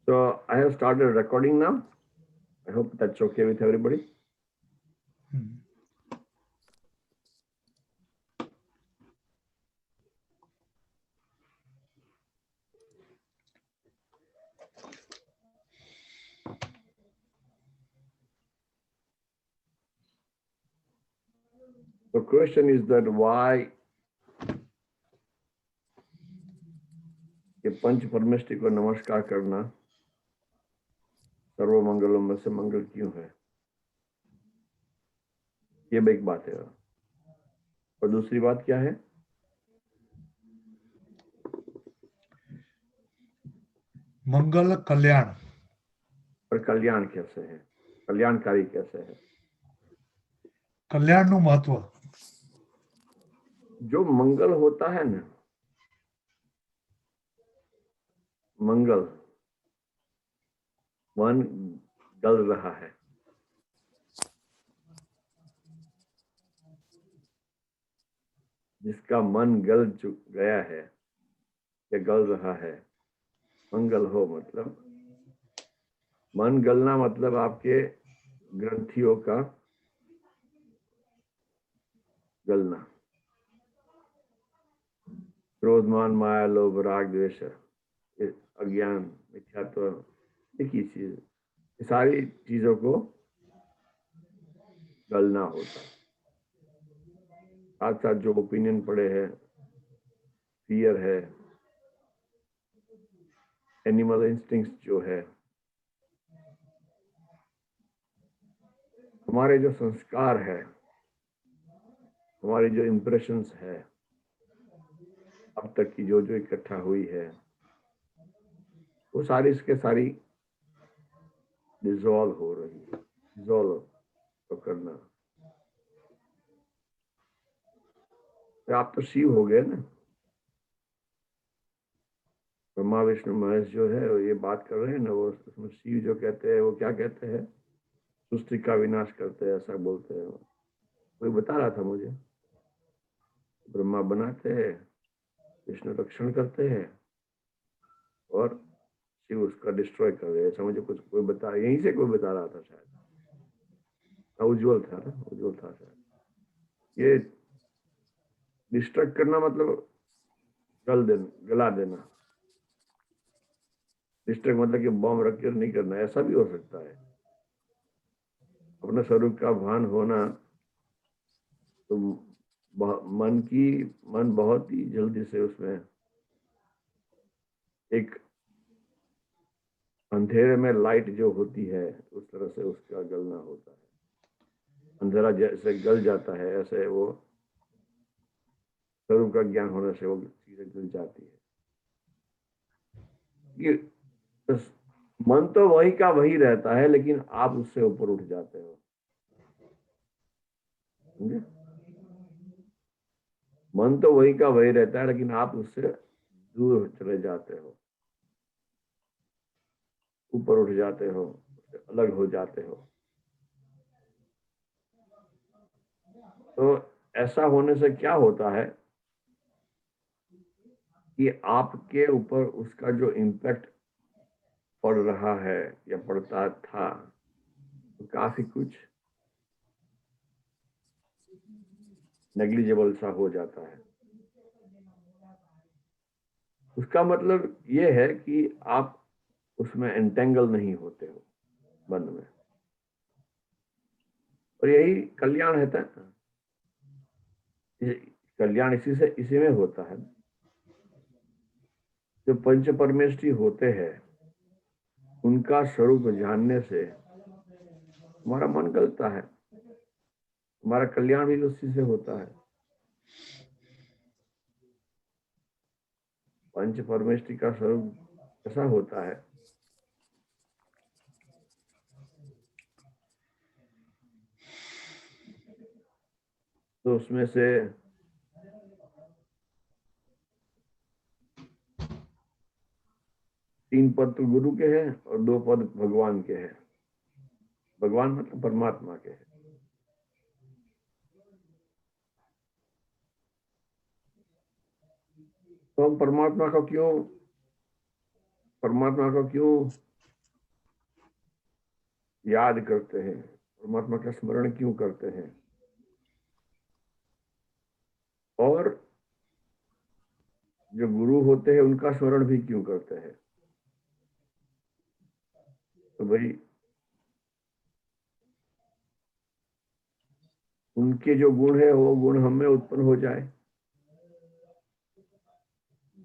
So I have started recording now. I hope that's okay with everybody. The question is that why ये पंच परमेष्टि को नमस्कार करना सर्व मंगलों में से मंगल क्यों है? ये भी एक बात है। और दूसरी बात क्या है? मंगल कल्याण। और कल्याण कैसे है? कल्याणकारी कैसे है? कल्याण नु महत्व जो मंगल होता है ना, मंगल मन गल रहा है, जिसका मन गल गया है या गल रहा है, मंगल हो मतलब मन गलना मतलब आपके ग्रंथियों का गलना। क्रोध मान माया लोभ राग द्वेष अज्ञान मिथ्यात्व एक ही चीज, ये सारी चीजों को गलना होता है। साथ साथ जो ओपिनियन पड़े हैं, फियर है, एनिमल इंस्टिंक्ट जो है, हमारे जो संस्कार है, हमारी जो इम्प्रेशंस है, अब तक की जो जो इकट्ठा हुई है, वो सारी इसके सारी डिसॉल्व हो रही है। डिसॉल्व तो करना, तो आप तो शिव हो गए ना। ब्रह्मा विष्णु महेश जो है वो ये बात कर रहे हैं ना, वो उसमें शिव जो कहते हैं वो क्या कहते हैं? सृष्टि का विनाश करते हैं, ऐसा बोलते हैं। कोई बता रहा था मुझे, ब्रह्मा बनाते हैं, विष्णु रक्षण करते हैं और शिव उसका डिस्ट्रॉय कर रहे हैं। ऐसा मुझे कुछ कोई बता, यहीं से कोई बता रहा था शायद, उज्जवल था ना, उज्जवल था शायद। ये डिस्ट्रक्ट करना मतलब गला देना। डिस्ट्रक्ट मतलब कि बॉम्ब रख कर नहीं करना, ऐसा भी हो सकता है। अपने स्वरूप का भान होना, तो मन बहुत ही जल्दी से उसमें एक अंधेरे में लाइट जो होती है उस तरह से उसका गलना होता है। अंधेरा जैसे गल जाता है, ऐसे वो स्वरूप का ज्ञान होने से वो चीजें गल जाती है। ये मन तो वही का वही रहता है, लेकिन आप उससे ऊपर उठ जाते हो। समझे? मन तो वही का वही रहता है, लेकिन आप उससे दूर चले जाते हो, ऊपर उठ जाते हो, अलग हो जाते हो। तो ऐसा होने से क्या होता है कि आपके ऊपर उसका जो इम्पैक्ट पड़ रहा है या पड़ता था, तो काफी कुछ नेग्लिजिबल सा हो जाता है। उसका मतलब ये है कि आप उसमें एंटेंगल नहीं होते हो बंद में, और यही कल्याण है। कल्याण इसी में होता है। जो पंच परमेष्ठी होते हैं उनका स्वरूप जानने से हमारा मन गलता है, हमारा कल्याण भी उसी से होता है। पंच परमेष्ठी का स्वरूप ऐसा होता है, तो उसमें से तीन पद तो गुरु के हैं और दो पद भगवान के हैं। भगवान मतलब परमात्मा के हैं। तो हम परमात्मा को क्यों याद करते हैं, परमात्मा का स्मरण क्यों करते हैं, और जो गुरु होते हैं उनका स्मरण भी क्यों करते हैं। तो भाई उनके जो गुण है वो गुण हमें उत्पन्न हो जाए।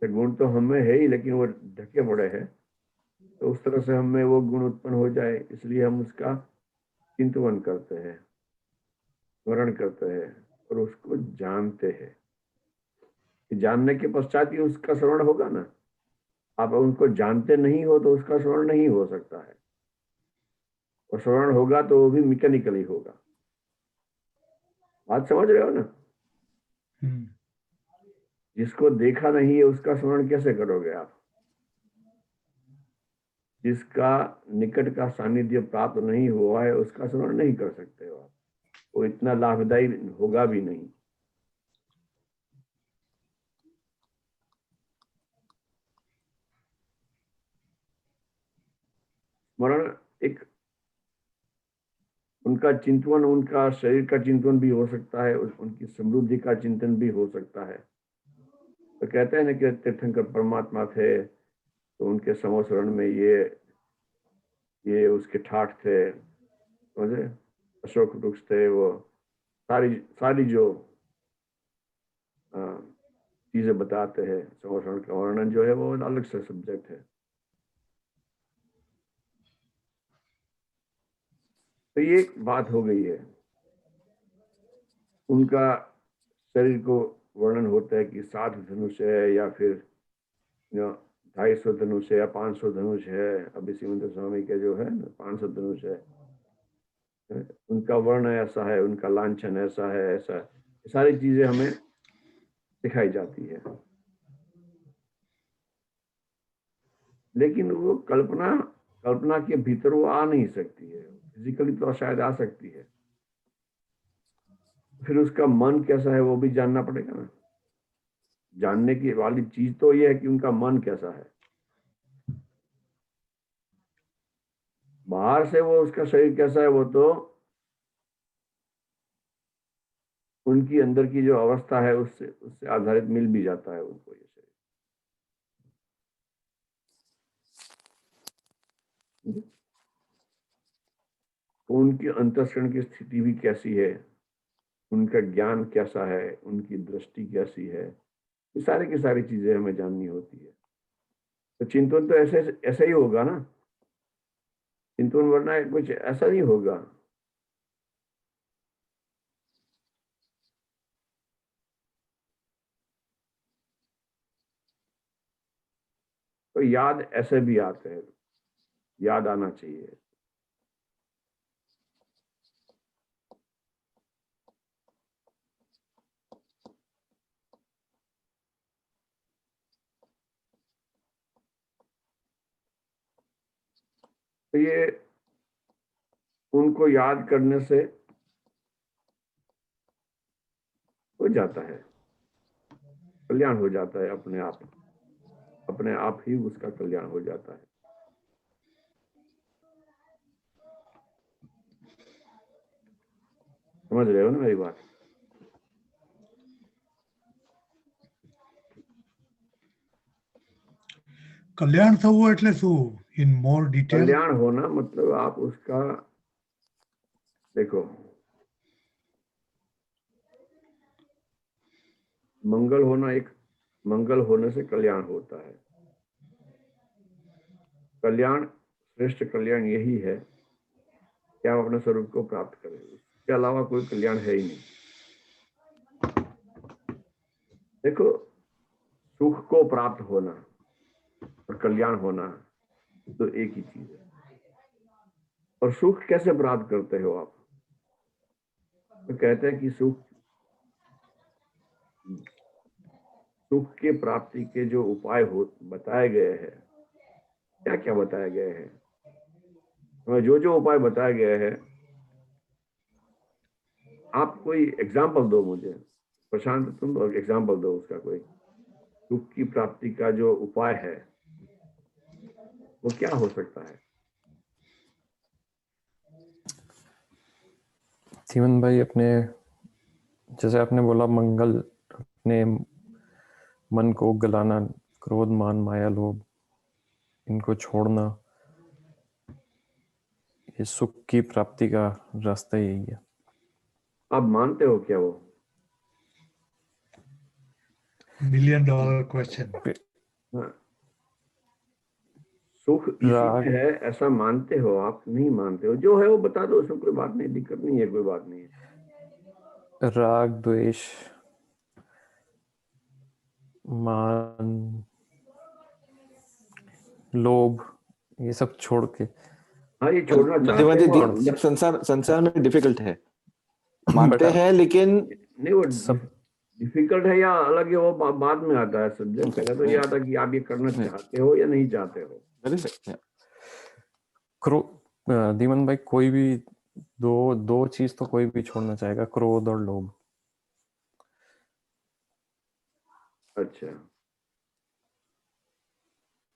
तो गुण तो हमें है ही, लेकिन वो ढके पड़े हैं, तो उस तरह से हमें वो गुण उत्पन्न हो जाए, इसलिए हम उसका चिंतन करते हैं, स्मरण करते हैं और उसको जानते हैं। जानने के पश्चात ही उसका श्रवण होगा ना। आप उनको जानते नहीं हो तो उसका श्रवण नहीं हो सकता है, और श्रवण होगा तो वो भी मैकेनिकली होगा। बात समझ रहे हो ना। जिसको देखा नहीं है उसका श्रवण कैसे करोगे आप। जिसका निकट का सानिध्य प्राप्त नहीं हुआ है उसका श्रवण नहीं कर सकते हो आप, वो इतना लाभदायी होगा भी नहीं। स्मरण एक उनका चिंतन, उनका शरीर का चिंतन भी हो सकता है, उनकी समृद्धि का चिंतन भी हो सकता है। तो कहते हैं ना कि तीर्थंकर परमात्मा थे तो उनके समोसरण में ये उसके ठाठ थे, समझे, अशोक वृक्ष थे, वो सारी सारी जो चीजें बताते हैं। समोसरण का वर्णन जो है वो अलग से सब्जेक्ट है। तो ये एक बात हो गई है। उनका शरीर को वर्णन होता है कि 7 धनुष है, या फिर 250 धनुष है, या 500 धनुष है। अभी श्रीमंत स्वामी के जो है 500 धनुष है। उनका वर्ण ऐसा है, उनका लांछन ऐसा है, ऐसा सारी चीजें हमें दिखाई जाती है। लेकिन वो कल्पना के भीतर वो आ नहीं सकती है। फिजिकली तो शायद आ सकती है, फिर उसका मन कैसा है वो भी जानना पड़ेगा ना। जानने की वाली चीज तो ये है कि उनका मन कैसा है। बाहर से वो उसका शरीर कैसा है वो तो उनकी अंदर की जो अवस्था है उससे उससे आधारित मिल भी जाता है उनको ये शरीर। तो उनकी अंतःकरण की स्थिति भी कैसी है, उनका ज्ञान कैसा है, उनकी दृष्टि कैसी है, ये सारी की सारी चीजें हमें जाननी होती है। तो चिंतन तो ऐसे ऐसा ही होगा ना। चिंतन वरना कुछ ऐसा नहीं होगा। तो याद ऐसे भी आते हैं, याद आना चाहिए। तो ये उनको याद करने से हो जाता है, कल्याण हो जाता है अपने आप ही उसका कल्याण हो जाता है। समझ रहे हो ना मेरी बात। કલ્યાણ થવું એટલે શું ઇન મોર ડિટેલ? कल्याण होना मतलब आप उसका देखो, मंगल होना, एक मंगल होने से कल्याण होता है। कल्याण, श्रेष्ठ कल्याण यही है कि आप अपने स्वरूप को प्राप्त करें, इसके अलावा कोई कल्याण है ही नहीं। देखो, सुख को प्राप्त होना और कल्याण होना तो एक ही चीज है। और सुख कैसे प्राप्त करते हो आप। तो कहते हैं कि सुख के प्राप्ति के जो उपाय हो बताए गए हैं, क्या क्या बताए गए हैं, जो जो उपाय बताए गए हैं, आप कोई एग्जाम्पल दो मुझे। प्रशांत, तुम एग्जाम्पल दो उसका कोई। सुख की प्राप्ति का जो उपाय है वो क्या हो सकता है। जीवन भाई, अपने जैसे आपने बोला मंगल, अपने मन को गलाना, क्रोध मान माया लोभ, इनको छोड़ना, ये सुख की प्राप्ति का रास्ता यही है। आप मानते हो क्या वो? $1 million question. हाँ, सुख इसी में है ऐसा मानते हो आप? नहीं मानते हो? जो है वो बता दो, उसमें कोई बात नहीं, दिक्कत नहीं है, कोई बात नहीं है। राग द्वेष मान लोभ, ये सब छोड़ के हाँ, ये छोड़ना चाहते बुद्धिमती हो? जब संसार में डिफिकल्ट है, मानते हैं, लेकिन नहीं, वो सब डिफिकल्ट है या अलग है, वो बाद में आता है सब्जेक्ट। पहले तो ये आता कि आप ये करना चाहते हो या नहीं चाहते हो। दीमन भाई, कोई भी दो चीज तो कोई भी छोड़ना चाहेगा, क्रोध और लोभ। अच्छा,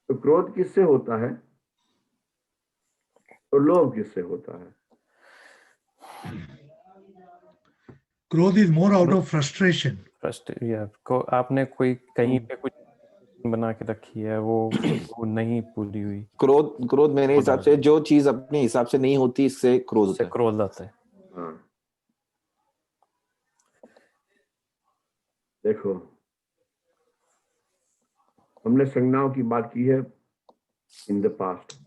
तो क्रोध किससे होता है और लोभ किससे होता है? Growth is more out of frustration. आपने कोई कहीं पे कुछ बना के रखी है, वो नहीं पूरी हुई। क्रोध मेरे हिसाब से जो चीज अपने हिसाब से नहीं होती, इससे क्रोध होता है। क्रोध आता है। हाँ, देखो, हमने संज्ञाओं की बात की है इन द पास्ट।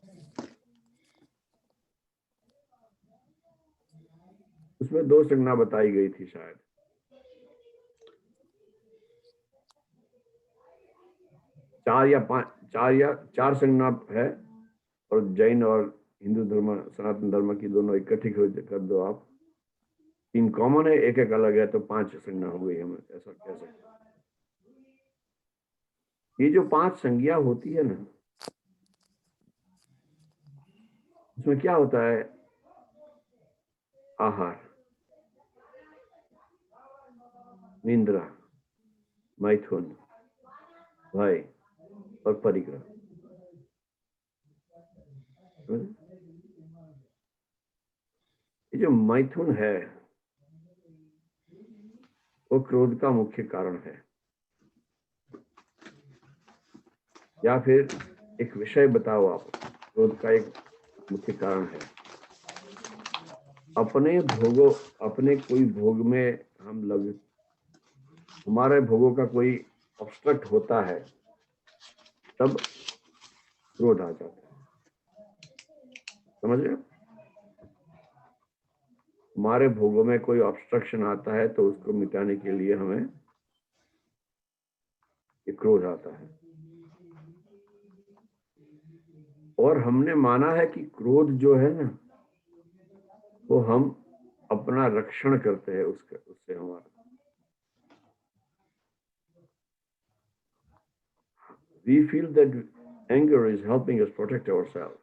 उसमें 2 संज्ञा बताई गई थी शायद। चार संज्ञा है, और जैन और हिंदू धर्म, सनातन धर्म की दोनों इकट्ठी कर दो आप। 3 कॉमन है, एक अलग है, तो 5 संज्ञा हो गई, हम ऐसा कह सकते हैं। ये जो 5 संज्ञा होती है ना, उसमें क्या होता है? आहार, निंद्रा, मैथुन, भय और परिग्रह। ये जो मैथुन है वो क्रोध का मुख्य कारण है। या फिर एक विषय बताओ आप, क्रोध का एक मुख्य कारण है। अपने कोई भोग में हमारे भोगों का कोई ऑब्स्ट्रक्ट होता है, तब क्रोध आ जाता है। समझ रहे हो? हमारे भोगों में कोई ऑब्स्ट्रक्शन आता है तो उसको मिटाने के लिए हमें ये क्रोध आता है। और हमने माना है कि क्रोध जो है ना, वो हम अपना रक्षण करते हैं, उससे हमारा। We feel that anger is helping us protect ourselves.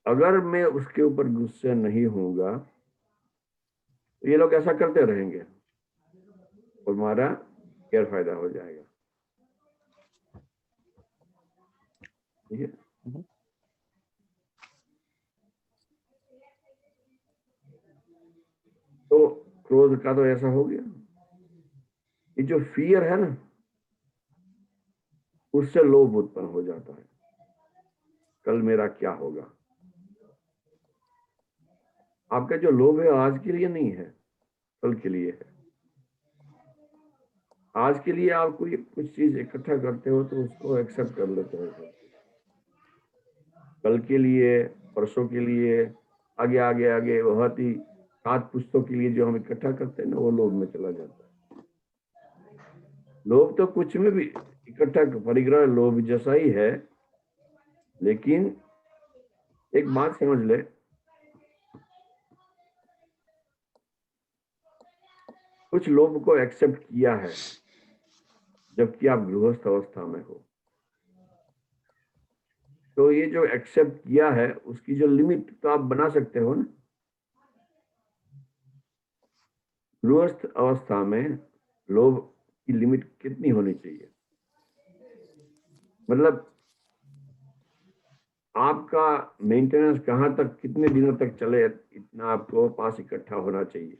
अगर मैं उसके ऊपर गुस्से नहीं होऊंगा तो ये लोग ऐसा करते रहेंगे और हमारा गैर फायदा हो जाएगा। ठीक है? तो क्रोध का तो ऐसा हो गया। ये जो फियर है ना, उससे लोभ उत्पन्न हो जाता है, कल मेरा क्या होगा। आपका जो लोभ है आज के लिए नहीं है, कल के लिए है। आज के लिए आप कोई कुछ चीज इकट्ठा करते हो तो उसको एक्सेप्ट कर लेते हो। कल के लिए, परसों के लिए, आगे आगे आगे बहुत ही 7 पुस्तकों के लिए जो हम इकट्ठा करते हैं ना, वो लोभ में चला जाता है। लोभ तो कुछ में भी इकट्ठा, परिग्रह लोभ जैसा ही है। लेकिन एक बात समझ ले, कुछ लोभ को एक्सेप्ट किया है जबकि आप गृहस्थ अवस्था में हो, तो ये जो एक्सेप्ट किया है उसकी जो लिमिट तो आप बना सकते हो ना। गृहस्थ अवस्था में लोभ की लिमिट कितनी होनी चाहिए? मतलब आपका मेंटेनेंस कहाँ तक, कितने दिनों तक चले, इतना आपको पास इकट्ठा होना चाहिए।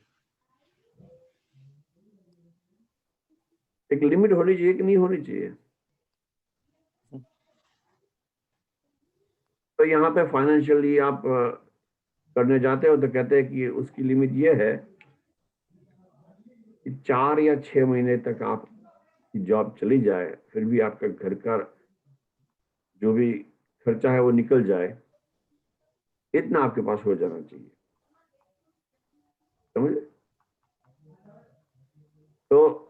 एक लिमिट होनी चाहिए कि नहीं होनी चाहिए। तो यहाँ पे फाइनेंशियली आप करने जाते हो तो कहते हैं कि उसकी लिमिट ये है कि 4 या 6 महीने तक आप जॉब चली जाए, फिर भी आपका घर का जो भी खर्चा है वो निकल जाए, इतना आपके पास हो जाना चाहिए। समझे? तो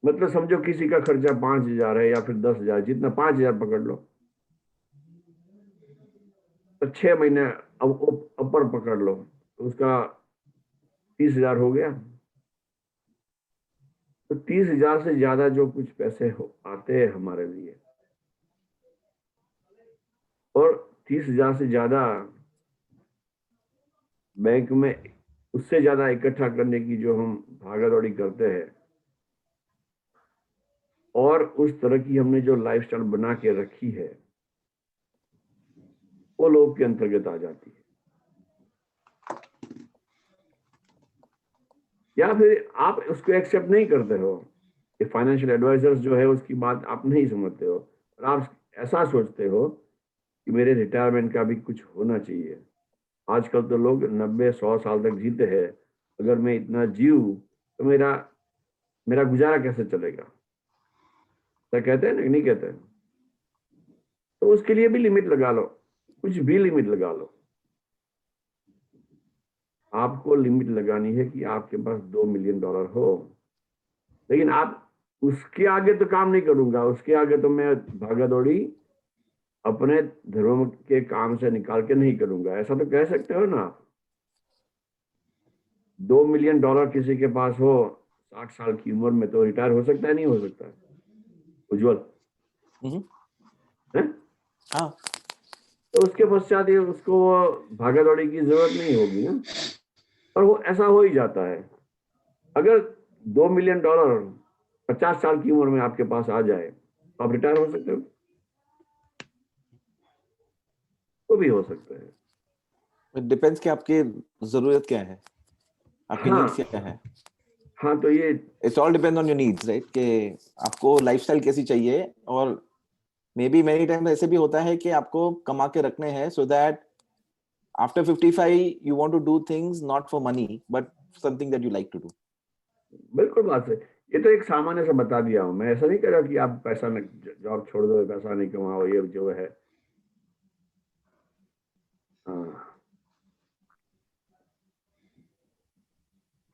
मतलब समझो किसी का खर्चा 5,000 है या फिर 10,000, जितना 5,000 पकड़ लो, तो 6 महीने अपर पकड़ लो तो उसका 30,000 हो गया। तो 30,000 से ज्यादा जो कुछ पैसे आते हैं हमारे लिए, और 30,000 से ज्यादा बैंक में, उससे ज्यादा इकट्ठा करने की जो हम भागा दौड़ी करते हैं, और उस तरह की हमने जो लाइफस्टाइल बना के रखी है, वो लोग के अंतर्गत आ जाती है। या फिर आप उसको एक्सेप्ट नहीं करते हो कि फाइनेंशियल एडवाइजर्स जो है उसकी बात आप नहीं समझते हो, और आप ऐसा सोचते हो कि मेरे रिटायरमेंट का भी कुछ होना चाहिए। आजकल तो लोग 90-100 साल तक जीते हैं, अगर मैं इतना जीऊं तो मेरा मेरा गुजारा कैसे चलेगा, क्या कहते हैं ना, नहीं कहते हैं? तो उसके लिए भी लिमिट लगा लो, कुछ भी लिमिट लगा लो। आपको लिमिट लगानी है कि आपके पास $2 मिलियन हो, लेकिन आप उसके आगे तो काम नहीं करूंगा, उसके आगे तो मैं भागा दौड़ी अपने धर्म के काम से निकाल के नहीं करूंगा, ऐसा तो कह सकते हो ना आप। $2 मिलियन किसी के पास हो 60 साल की उम्र में, तो रिटायर हो सकता है, नहीं हो सकता है? उज्जवल है? हाँ, तो उसके पश्चात ये उसको भागा दौड़ी की जरूरत नहीं होगी ना, और वो ऐसा हो ही जाता है। अगर $2 मिलियन 50 साल की उम्र में आपके पास आ जाए तो आप रिटायर हो सकते हो, वो भी हो सकता है। इट डिपेंड्स कि आपकी जरूरत क्या है, आपकी नीड्स हाँ क्या है। हाँ, तो ये it's all depend on your needs, right, कि आपको लाइफस्टाइल कैसी चाहिए। और मे बी मेनी टाइम ऐसे भी होता है कि आपको कमा के रखने हैं so that after 55 you want to do things not for money but something that you like to do. बिल्कुल बात है। ये तो एक सामान्य से बता दिया हूँ, मैं ऐसा नहीं कह रहा कि आप पैसा जॉब छोड़ दो, पैसा नहीं कमाओ, ये जो है। हाँ,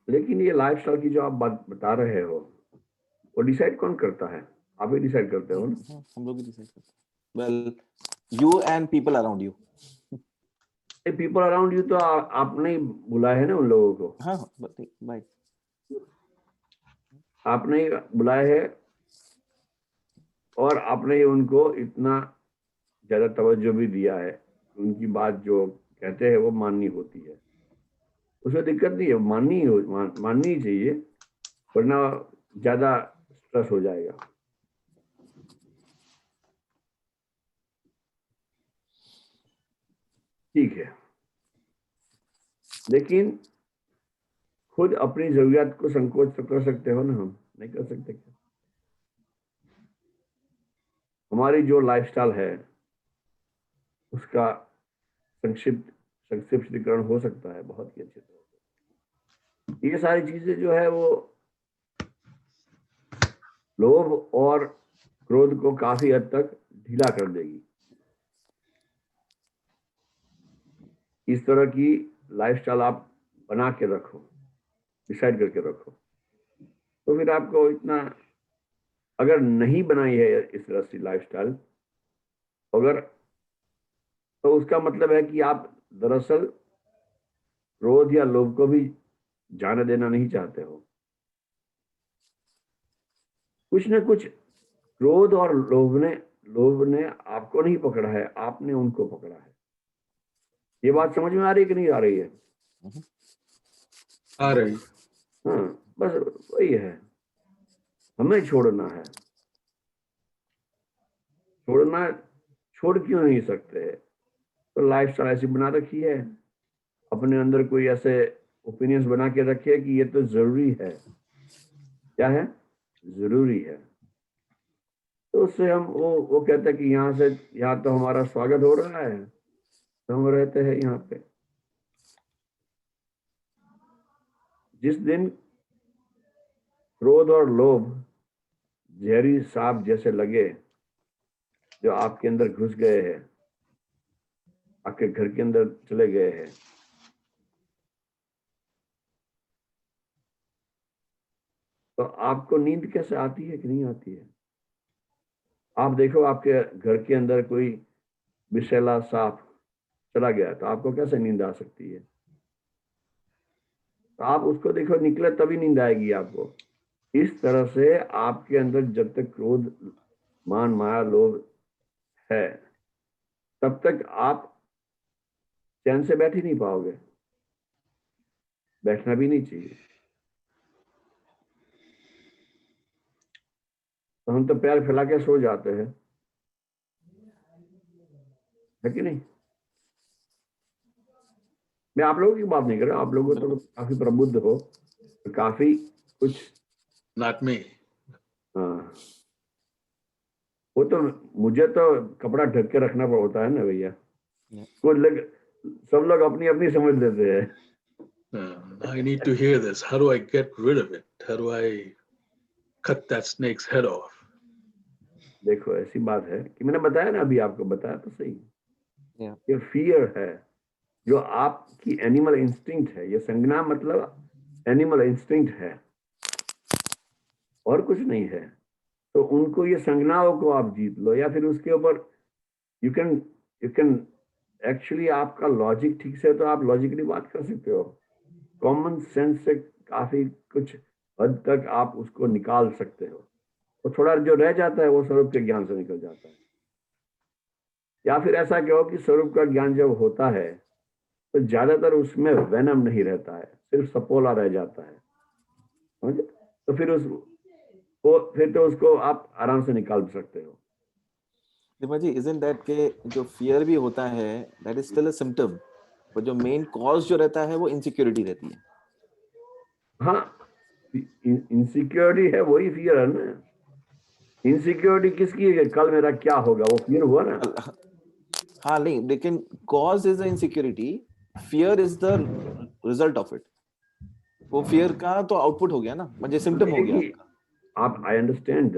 लेकिन ये लाइफस्टाइल की जो आप बात बता रहे हो, वो डिसाइड कौन करता है? आप ही डिसाइड करते हो ना। हम लोग ही डिसाइड करते हैं। well, you and people around you. ये पीपल अराउंड यू तो आपने ही बुलाए है ना उन लोगों को, हाँ, बाय। आपने ही बुलाए हैं, और आपने ही उनको इतना ज्यादा तवज्जो भी दिया है, उनकी बात जो कहते हैं वो माननी होती है। उसमें दिक्कत नहीं है, माननी ही चाहिए, वरना ज्यादा स्ट्रेस हो जाएगा। ठीक है, लेकिन खुद अपनी जरूरियात को संकोच तो कर सकते हो ना, हम नहीं कर सकते क्या? हमारी जो लाइफस्टाइल है उसका संक्षिप्तीकरण हो सकता है बहुत ही अच्छे तरह से। ये सारी चीजें जो है वो लोभ और क्रोध को काफी हद तक ढीला कर देगी। इस तरह की लाइफस्टाइल आप बना के रखो, डिसाइड करके रखो, तो फिर आपको इतना, अगर नहीं बनाई है इस तरह की लाइफस्टाइल, अगर, तो उसका मतलब है कि आप दरअसल क्रोध या लोभ को भी जाने देना नहीं चाहते हो। कुछ न कुछ क्रोध और लोभ ने आपको नहीं पकड़ा है, आपने उनको पकड़ा है। ये बात समझ में आ रही है कि नहीं आ रही है? आ रही। हाँ, बस वही है, हमें छोड़ना है। छोड़ना छोड़ क्यों नहीं सकते हैं? तो लाइफ स्टाइल ऐसी बना रखी है, अपने अंदर कोई ऐसे ओपिनियंस बना के रखे कि ये तो जरूरी है। क्या है? जरूरी है। तो उससे हम वो कहते हैं कि यहाँ तो हमारा स्वागत हो रहा है, तो हम रहते हैं यहाँ पे। जिस दिन क्रोध और लोभ जहरी सांप जैसे लगे, जो आपके अंदर घुस गए हैं, आपके घर के अंदर चले गए हैं, तो आपको नींद कैसे आती है कि नहीं आती है? आप देखो, आपके घर के अंदर कोई विषैला सांप चला गया तो आपको कैसे नींद आ सकती है? तो आप उसको देखो, निकले तभी नींद आएगी आपको। इस तरह से आपके अंदर जब तक क्रोध, मान, माया, लोभ है, तब तक आप चैन से बैठ ही नहीं पाओगे। बैठना भी नहीं चाहिए। तो हम तो पैर फैला के सो जाते हैं, है कि नहीं? मैं आप लोगों की बात नहीं कर रहा, आप लोगों तो काफी प्रबुद्ध हो, तो काफी कुछ। Not me. हाँ, वो तो मुझे तो कपड़ा ढक के रखना होता है ना भैया। कुछ लोग, सब लोग अपनी अपनी समझ लेते हैं। I need to hear this. How do I get rid of it? How do I cut that snake's head off? देखो, ऐसी बात है कि मैंने बताया ना, अभी आपको बताया तो सही, Yeah. ये फियर है, जो आपकी एनिमल इंस्टिंक्ट है। ये संज्ञा मतलब एनिमल इंस्टिंक्ट है और कुछ नहीं है। तो उनको, ये संज्ञाओं को आप जीत लो, या फिर उसके ऊपर यू कैन एक्चुअली, आपका लॉजिक ठीक से, तो आप लॉजिकली बात कर सकते हो। कॉमन सेंस से काफी कुछ हद तक आप उसको निकाल सकते हो। तो थोड़ा जो रह जाता है वो स्वरूप के ज्ञान से निकल जाता है। या फिर ऐसा कहो कि स्वरूप का ज्ञान जब होता है तो ज्यादातर उसमें वेनम नहीं रहता है, सिर्फ सपोला रह जाता है, समझे? तो फिर तो उसको आप आराम से निकाल सकते हो। दीपक जी, isn't that के जो फियर भी होता है, that is still a symptom, पर जो मेन कॉज जो रहता है वो इनसिक्योरिटी रहती है। हाँ, इनसिक्योरिटी है, वही फियर है ना। इनसिक्योरिटी किसकी है? कल मेरा क्या होगा, वो फियर हुआ ना। हाँ नहीं, लेकिन cause is the insecurity, fear is the result of it. वो फियर का तो आउटपुट हो गया ना, मतलब सिम्टम हो गया आपका। आप, I understand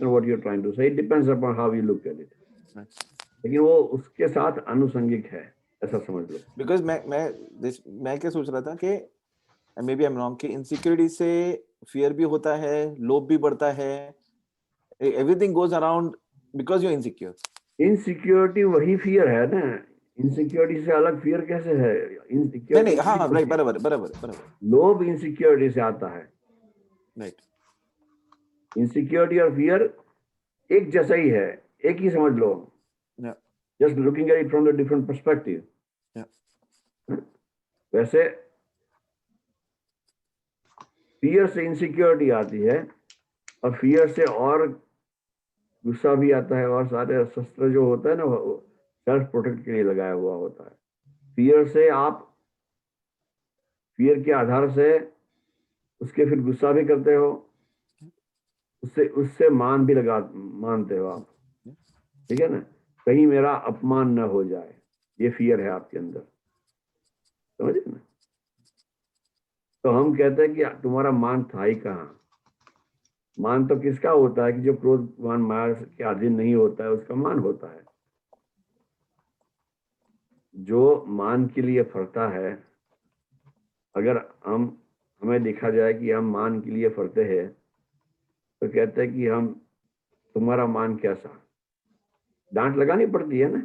what you're trying to say. It depends upon how you look at it. लेकिन वो उसके साथ अनुसंगिक है, ऐसा समझ लो। बिकॉज मैं क्या सोच रहा था कि maybe I am wrong, कि इनसिक्योरिटी से फियर भी होता है, लोभ भी बढ़ता है, everything goes around because you are insecure. Insecurity वही फियर है ना। इनसिक्योरिटी से अलग फियर कैसे है? नहीं, हाँ राइट, बराबर बराबर। लोभ इनसिक्योरिटी से आता है। राइट। इनसिक्योरिटी और फियर एक जैसा ही है, एक ही समझ लो। Just looking at it from the different perspective. वैसे फियर से इनसिक्योरिटी आती है, और फियर से और गुस्सा भी आता है, और सारे शस्त्र जो होता है ना, वो सेल्फ प्रोटेक्ट के लिए लगाया हुआ होता है। फियर से आप, फियर के आधार से उसके फिर गुस्सा भी करते हो, उससे उससे मानते हो आप, ठीक है ना? कहीं मेरा अपमान न हो जाए, ये फियर है आपके अंदर, समझे ना? तो हम कहते हैं कि तुम्हारा मान था ही कहाँ। मान तो किसका होता है? कि जो क्रोध, मान, माया के अधीन नहीं होता है, उसका मान होता है। जो मान के लिए फरता है, अगर हमें देखा जाए कि हम मान के लिए फरते हैं, तो कहते हैं कि तुम्हारा मान कैसा? डांट लगानी पड़ती है ना।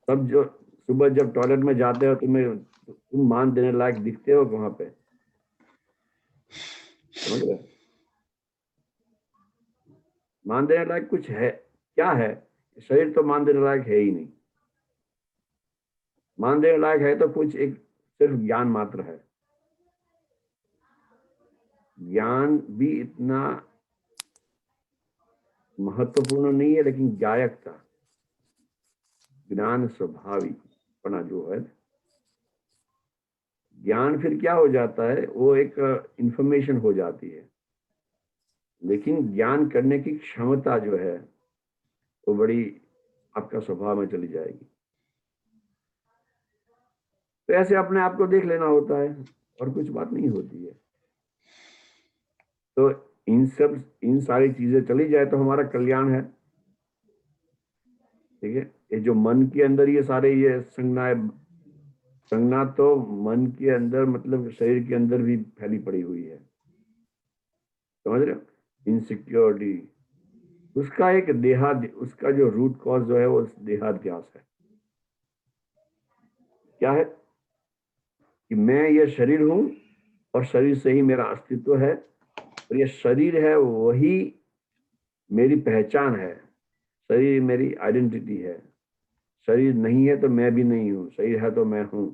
सब जो सुबह जब टॉयलेट में जाते हो, तुम मान देने लायक दिखते हो वहां पे, समझ रहे? मान देने लायक कुछ है? क्या है? शरीर तो मान देने लायक है ही नहीं। मान देने लायक है तो कुछ एक सिर्फ ज्ञान मात्र है। ज्ञान भी इतना महत्वपूर्ण नहीं है, लेकिन गायकता, ज्ञान स्वभावी पना जो है, ज्ञान फिर क्या हो जाता है, वो एक इंफॉर्मेशन हो जाती है, लेकिन ज्ञान करने की क्षमता जो है वो बड़ी आपका स्वभाव में चली जाएगी। तो ऐसे अपने आप को देख लेना होता है और कुछ बात नहीं होती है। तो इन सारी चीजें चली जाए तो हमारा कल्याण है। ठीक है, ये जो मन के अंदर ये सारे ये संज्ञा तो मन के अंदर मतलब शरीर के अंदर भी फैली पड़ी हुई है, समझ रहे हो? इनसिक्योरिटी, उसका एक उसका जो रूट कॉज जो है वो देहाध्यास है। क्या है कि मैं ये शरीर हूं और शरीर से ही मेरा अस्तित्व है, और ये शरीर है वही मेरी पहचान है, शरीर मेरी आइडेंटिटी है। शरीर नहीं है तो मैं भी नहीं हूं, शरीर है तो मैं हूं।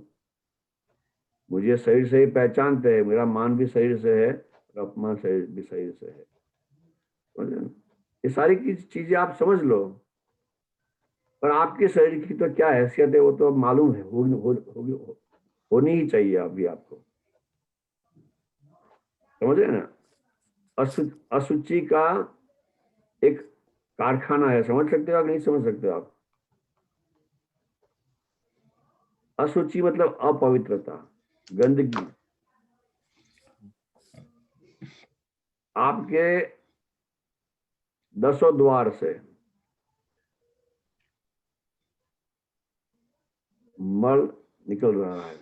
मुझे शरीर से ही पहचानते हैं, मेरा मान भी शरीर से है और अपमान शरीर भी शरीर से है। ये सारी चीजें आप समझ लो। और आपके शरीर की तो क्या हैसियत है वो तो अब मालूम है, होनी ही चाहिए अभी आपको, समझ रहे ना? अशुचि का एक कारखाना है, समझ सकते हो आप? नहीं समझ सकते हो आप? अशुचि मतलब अपवित्रता, गंदगी। आपके 10 द्वार से मल निकल रहा है।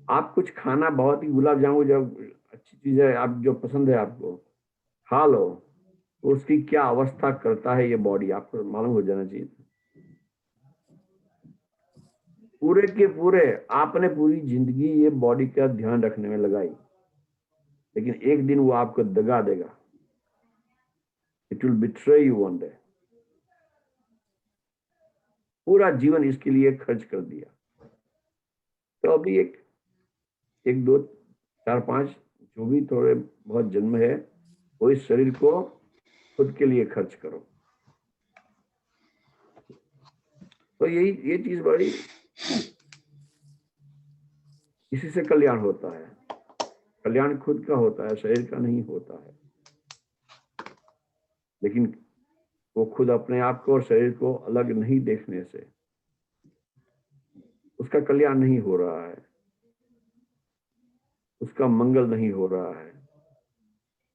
आप कुछ खाना, बहुत ही गुलाब जामुन जब अच्छी चीज है, आप जो पसंद है आपको खा लो, तो उसकी क्या अवस्था करता है ये बॉडी, आपको मालूम हो जाना चाहिए। पूरे के पूरे आपने पूरी जिंदगी ये बॉडी का ध्यान रखने में लगाई, लेकिन एक दिन वो आपको दगा देगा। It will betray you one day. पूरा जीवन इसके लिए खर्च कर दिया, तो अभी एक दो चार पांच जो भी थोड़े बहुत जन्म है, वो इस शरीर को खुद के लिए खर्च करो। तो ये चीज बड़ी, इसी से कल्याण होता है। कल्याण खुद का होता है, शरीर का नहीं होता है। लेकिन वो खुद अपने आप को और शरीर को अलग नहीं देखने से उसका कल्याण नहीं हो रहा है, उसका मंगल नहीं हो रहा है।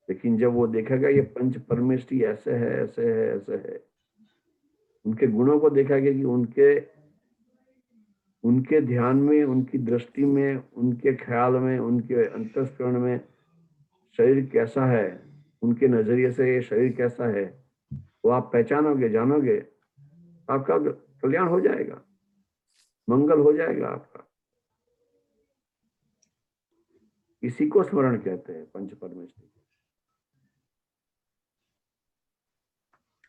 लेकिन जब वो देखेगा ये पंच परमेष्टि ऐसे है, ऐसे है, ऐसे है, उनके गुणों को देखेगा कि उनके ध्यान में, उनकी दृष्टि में, उनके ख्याल में, उनके अंतःस्करण में शरीर कैसा है, उनके नजरिए से ये शरीर कैसा है, वो आप पहचानोगे, जानोगे, आपका कल्याण हो जाएगा, मंगल हो जाएगा आपका। इसी को स्मरण कहते हैं, पंच परमेष्टि।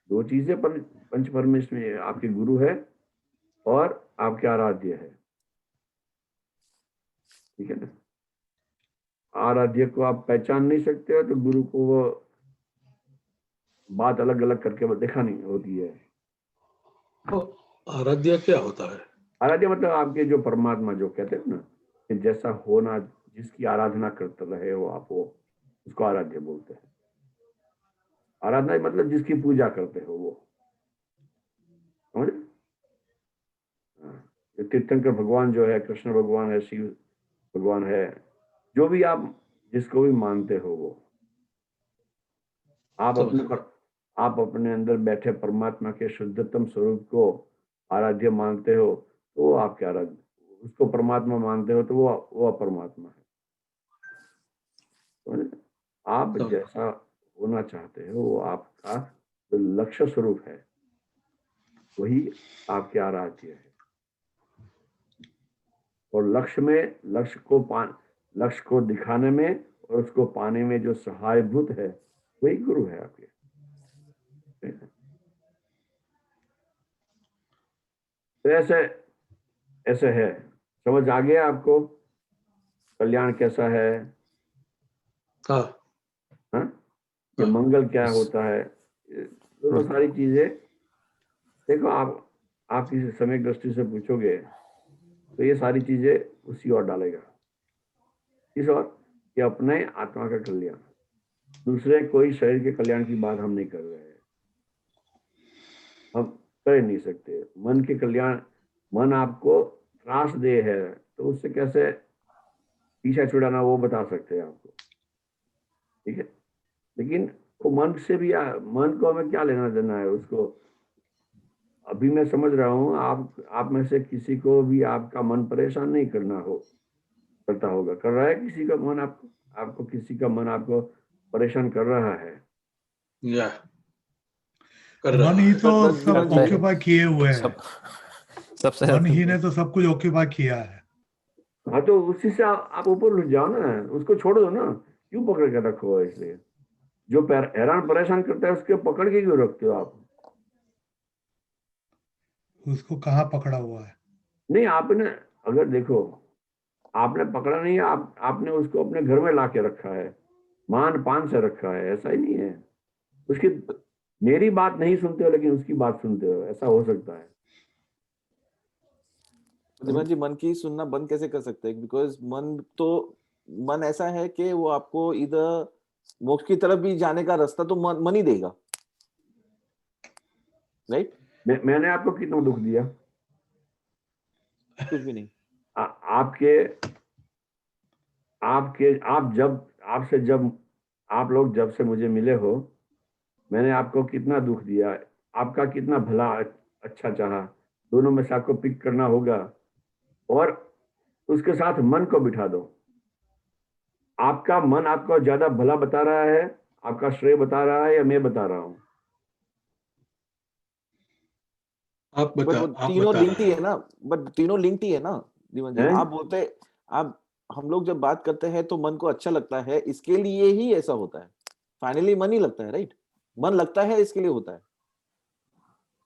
दो चीजें पंच परमेष्टि में, आपके गुरु है और आपके आराध्य है। ठीक है ना? आराध्य को आप पहचान नहीं सकते हो तो गुरु को वो बात अलग अलग करके दिखानी होती है। तो आराध्य क्या होता है? आराध्य मतलब आपके जो परमात्मा जो कहते हैं ना, कि जैसा होना, जिसकी आराधना करते रहे हो आप, वो उसको आराध्य बोलते हैं। आराधना मतलब जिसकी पूजा करते हो वो, समझ? तीर्थंकर भगवान जो है, कृष्ण भगवान है, शिव भगवान है, जो भी आप जिसको भी मानते हो वो आप अपने अंदर बैठे परमात्मा के शुद्धतम स्वरूप को आराध्य मानते हो तो वो आपके आराध्य, उसको परमात्मा मानते हो तो वो परमात्मा है। आप जैसा होना चाहते हो वो आपका जो लक्ष्य स्वरूप है वही आपके आराध्य है। और लक्ष्य को दिखाने में और उसको पाने में जो सहायभूत है वही गुरु है आपके। तो ऐसे है, समझ आ गया आपको कल्याण कैसा है? हाँ, हाँ, ये मंगल क्या होता है, दोनों सारी चीजें देखो आप किसी समय दृष्टि से पूछोगे तो ये सारी चीजें उसी ओर डालेगा, इस ओर कि अपने आत्मा का कल्याण, दूसरे कोई शरीर के कल्याण की बात हम नहीं कर रहे हैं, हम कर नहीं सकते। मन के कल्याण, मन आपको त्रास दे है तो उससे कैसे पीछा छुड़ाना वो बता सकते हैं आपको, ठीक है। लेकिन वो मन से भी मन को हमें क्या लेना देना है उसको। अभी मैं समझ रहा हूँ आप में से किसी को भी आपका मन परेशान नहीं करता होगा, कर रहा है किसी का मन आपको किसी का मन आपको परेशान कर रहा है। Yeah. कर रहा मन ही है। तो but सब करता है। ऑक्यूपाई किए हुए हैं, सब सबसे मन ज्यादा ही ने तो सब कुछ ऑक्यूपाई किया है। हाँ तो उसी से आप ऊपर उठ जाओ ना, उसको छोड़ दो ना, क्यों पकड़ के रखो। इसलिए जो हैरान परेशान करता है उसके पकड़ के क्यों रखते हो आप। उसको कहाँ पकड़ा हुआ है? नहीं आपने, अगर देखो आपने पकड़ा नहीं है, आपने उसको अपने घर में ला के रखा है, मान पान से रखा है, ऐसा ही नहीं है। उसकी मेरी बात नहीं सुनते हो लेकिन उसकी बात सुनते हो, ऐसा हो सकता है। प्रतिभा जी मन की सुनना बंद कैसे कर सकते हैं? बिकॉज मन ऐसा है कि वो आपको इधर मोक्ष की तरफ भी जाने का रास्ता तो मन ही देगा, राइट? मैंने आपको कितना दुख दिया? कुछ भी नहीं। आपके आपके आप जब आपसे जब आप लोग जब से मुझे मिले हो, मैंने आपको कितना दुख दिया, आपका कितना भला अच्छा चाहा। दोनों में से आपको पिक करना होगा और उसके साथ मन को बिठा दो। आपका मन आपको ज्यादा भला बता रहा है, आपका श्रेय बता रहा है, या मैं बता रहा हूं? आप बट बता वो आप तीनों बता लिंक्ड रहे ही हैं। है ना, बट तीनों लिंक्ड ही है ना दीवान जी। हैं? आप बोलते, आप हम लोग जब बात करते हैं तो मन को अच्छा लगता है, इसके लिए ही ऐसा होता है। फाइनली मन ही लगता है, राइट? मन लगता है इसके लिए होता है,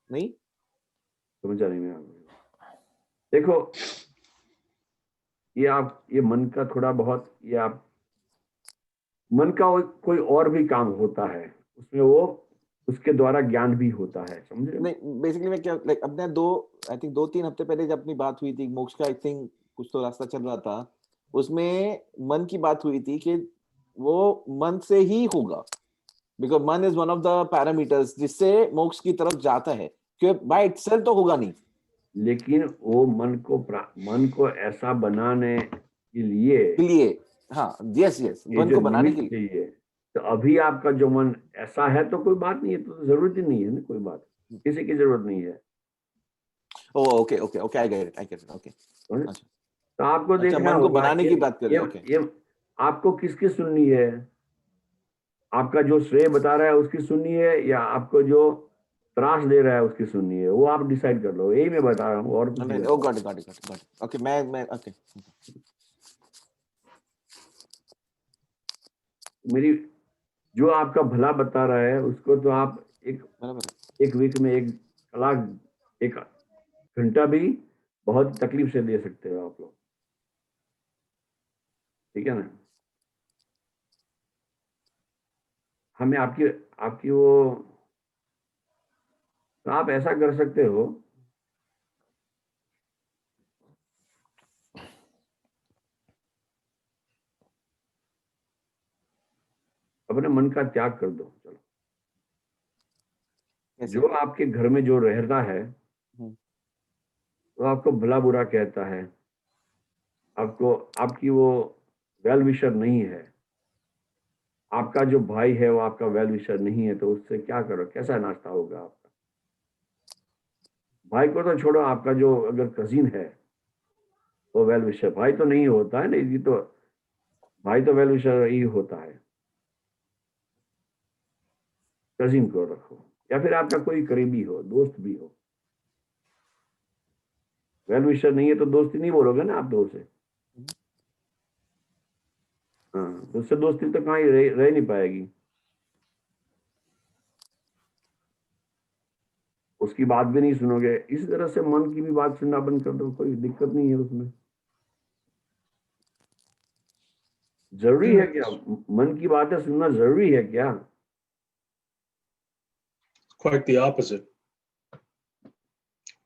नहीं? समझा नहीं मैं आपको। देखो ये मन का थोड़ा बहुत, ये आप मन का कोई और भी काम होता है उसमें, वो उसके द्वारा ज्ञान भी होता है, समझे? नहीं, बेसिकली मैं क्या, लाइक अपने आई थिंक 2-3 हफ्ते पहले जब अपनी बात हुई थी मोक्ष का, आई थिंक कुछ तो रास्ता चल रहा था, उसमें मन की बात हुई थी कि वो मन से ही होगा, बिकॉज मन is one of the parameters जिससे मोक्ष की तरफ जाता है, क्योंकि बाय इटसेल्फ तो होगा नहीं। लेकिन वो मन को ऐसा बनाने के लिए के लिए, हाँ, यस यस, ये मन जो को बनाने निमित्त के लिए। चाहिए, तो अभी आपका जो मन ऐसा है तो कोई बात नहीं है, तो जरूरत ही नहीं है ना, कोई बात किसी की जरूरत नहीं है। Oh okay okay okay, I get it okay. समझे? अच्छा तो आपको अच्छा, देखना मन को होगा बनाने की बात कर रहे हैं, ओके। ये आपको किसकी सुननी है? आपका जो श्रेय बता रहा है उसकी सुननी है, या आपको जो त्रास दे रहा है उसकी सुननी है? वो आप डिसाइड कर लो। यही मैं बता रहा हूँ, और कुछ नहीं ओ बता got it got it got it, okay. मैं ओके। मेरी जो आपका भला बता रहा है उसको तो आप बराबर। एक वीक में 1 कलाक, 1 घंटा भी बहुत तकलीफ से दे सकते हो आप लोग, ठीक है ना। हमें आपकी आपकी वो, तो आप ऐसा कर सकते हो, अपने मन का त्याग कर दो। चलो, कैसे? जो आपके घर में जो रहता है वो आपको भला बुरा कहता है, आपको आपकी वो वेल विशर नहीं है, आपका जो भाई है वो आपका वेल विशर नहीं है, तो उससे क्या करो, कैसा नाश्ता होगा आपका? भाई को तो छोड़ो, आपका जो अगर कजिन है वो वेल विशर, भाई तो नहीं होता है ना, ये तो भाई तो वेल विशर ही होता है। कजिन को रखो, या फिर आपका कोई करीबी हो, दोस्त भी हो। वेल विशर नहीं है तो दोस्ती नहीं बोलोगे ना आप दो से। हाँ, तो उससे दोस्ती तो कहाँ ही रह नहीं पाएगी। उसकी बात भी नहीं सुनोगे, इसी तरह से मन की भी बात सुनना बंद कर दो, कोई दिक्कत नहीं है उसमें। जरूरी है क्या मन की बातें सुनना? जरूरी है क्या? Quite the opposite.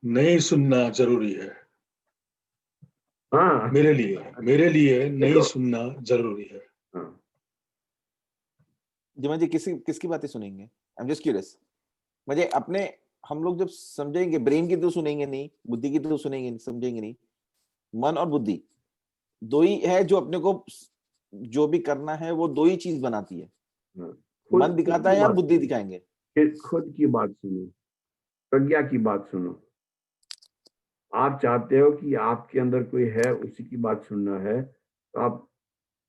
नहीं सुनना जरूरी है हाँ मेरे लिए नहीं देखो, सुनना जरूरी है। हाँ जिमा जी किसकी बातें सुनेंगे? I am just curious. मुझे अपने, हम लोग जब समझेंगे, ब्रेन की तो सुनेंगे नहीं, बुद्धि की तो सुनेंगे नहीं, समझेंगे नहीं। मन और बुद्धि दो ही है जो अपने को जो भी करना है वो दो ही चीज बनाती है। हाँ। मन खुद दिखाता की है या बात बुद्धि सुनो, दिखाएंगे? खुद की बात सुनो, प्रज्ञा की बात सुनो। आप चाहते हो कि आपके अंदर कोई है, उसी की बात सुनना है, तो आप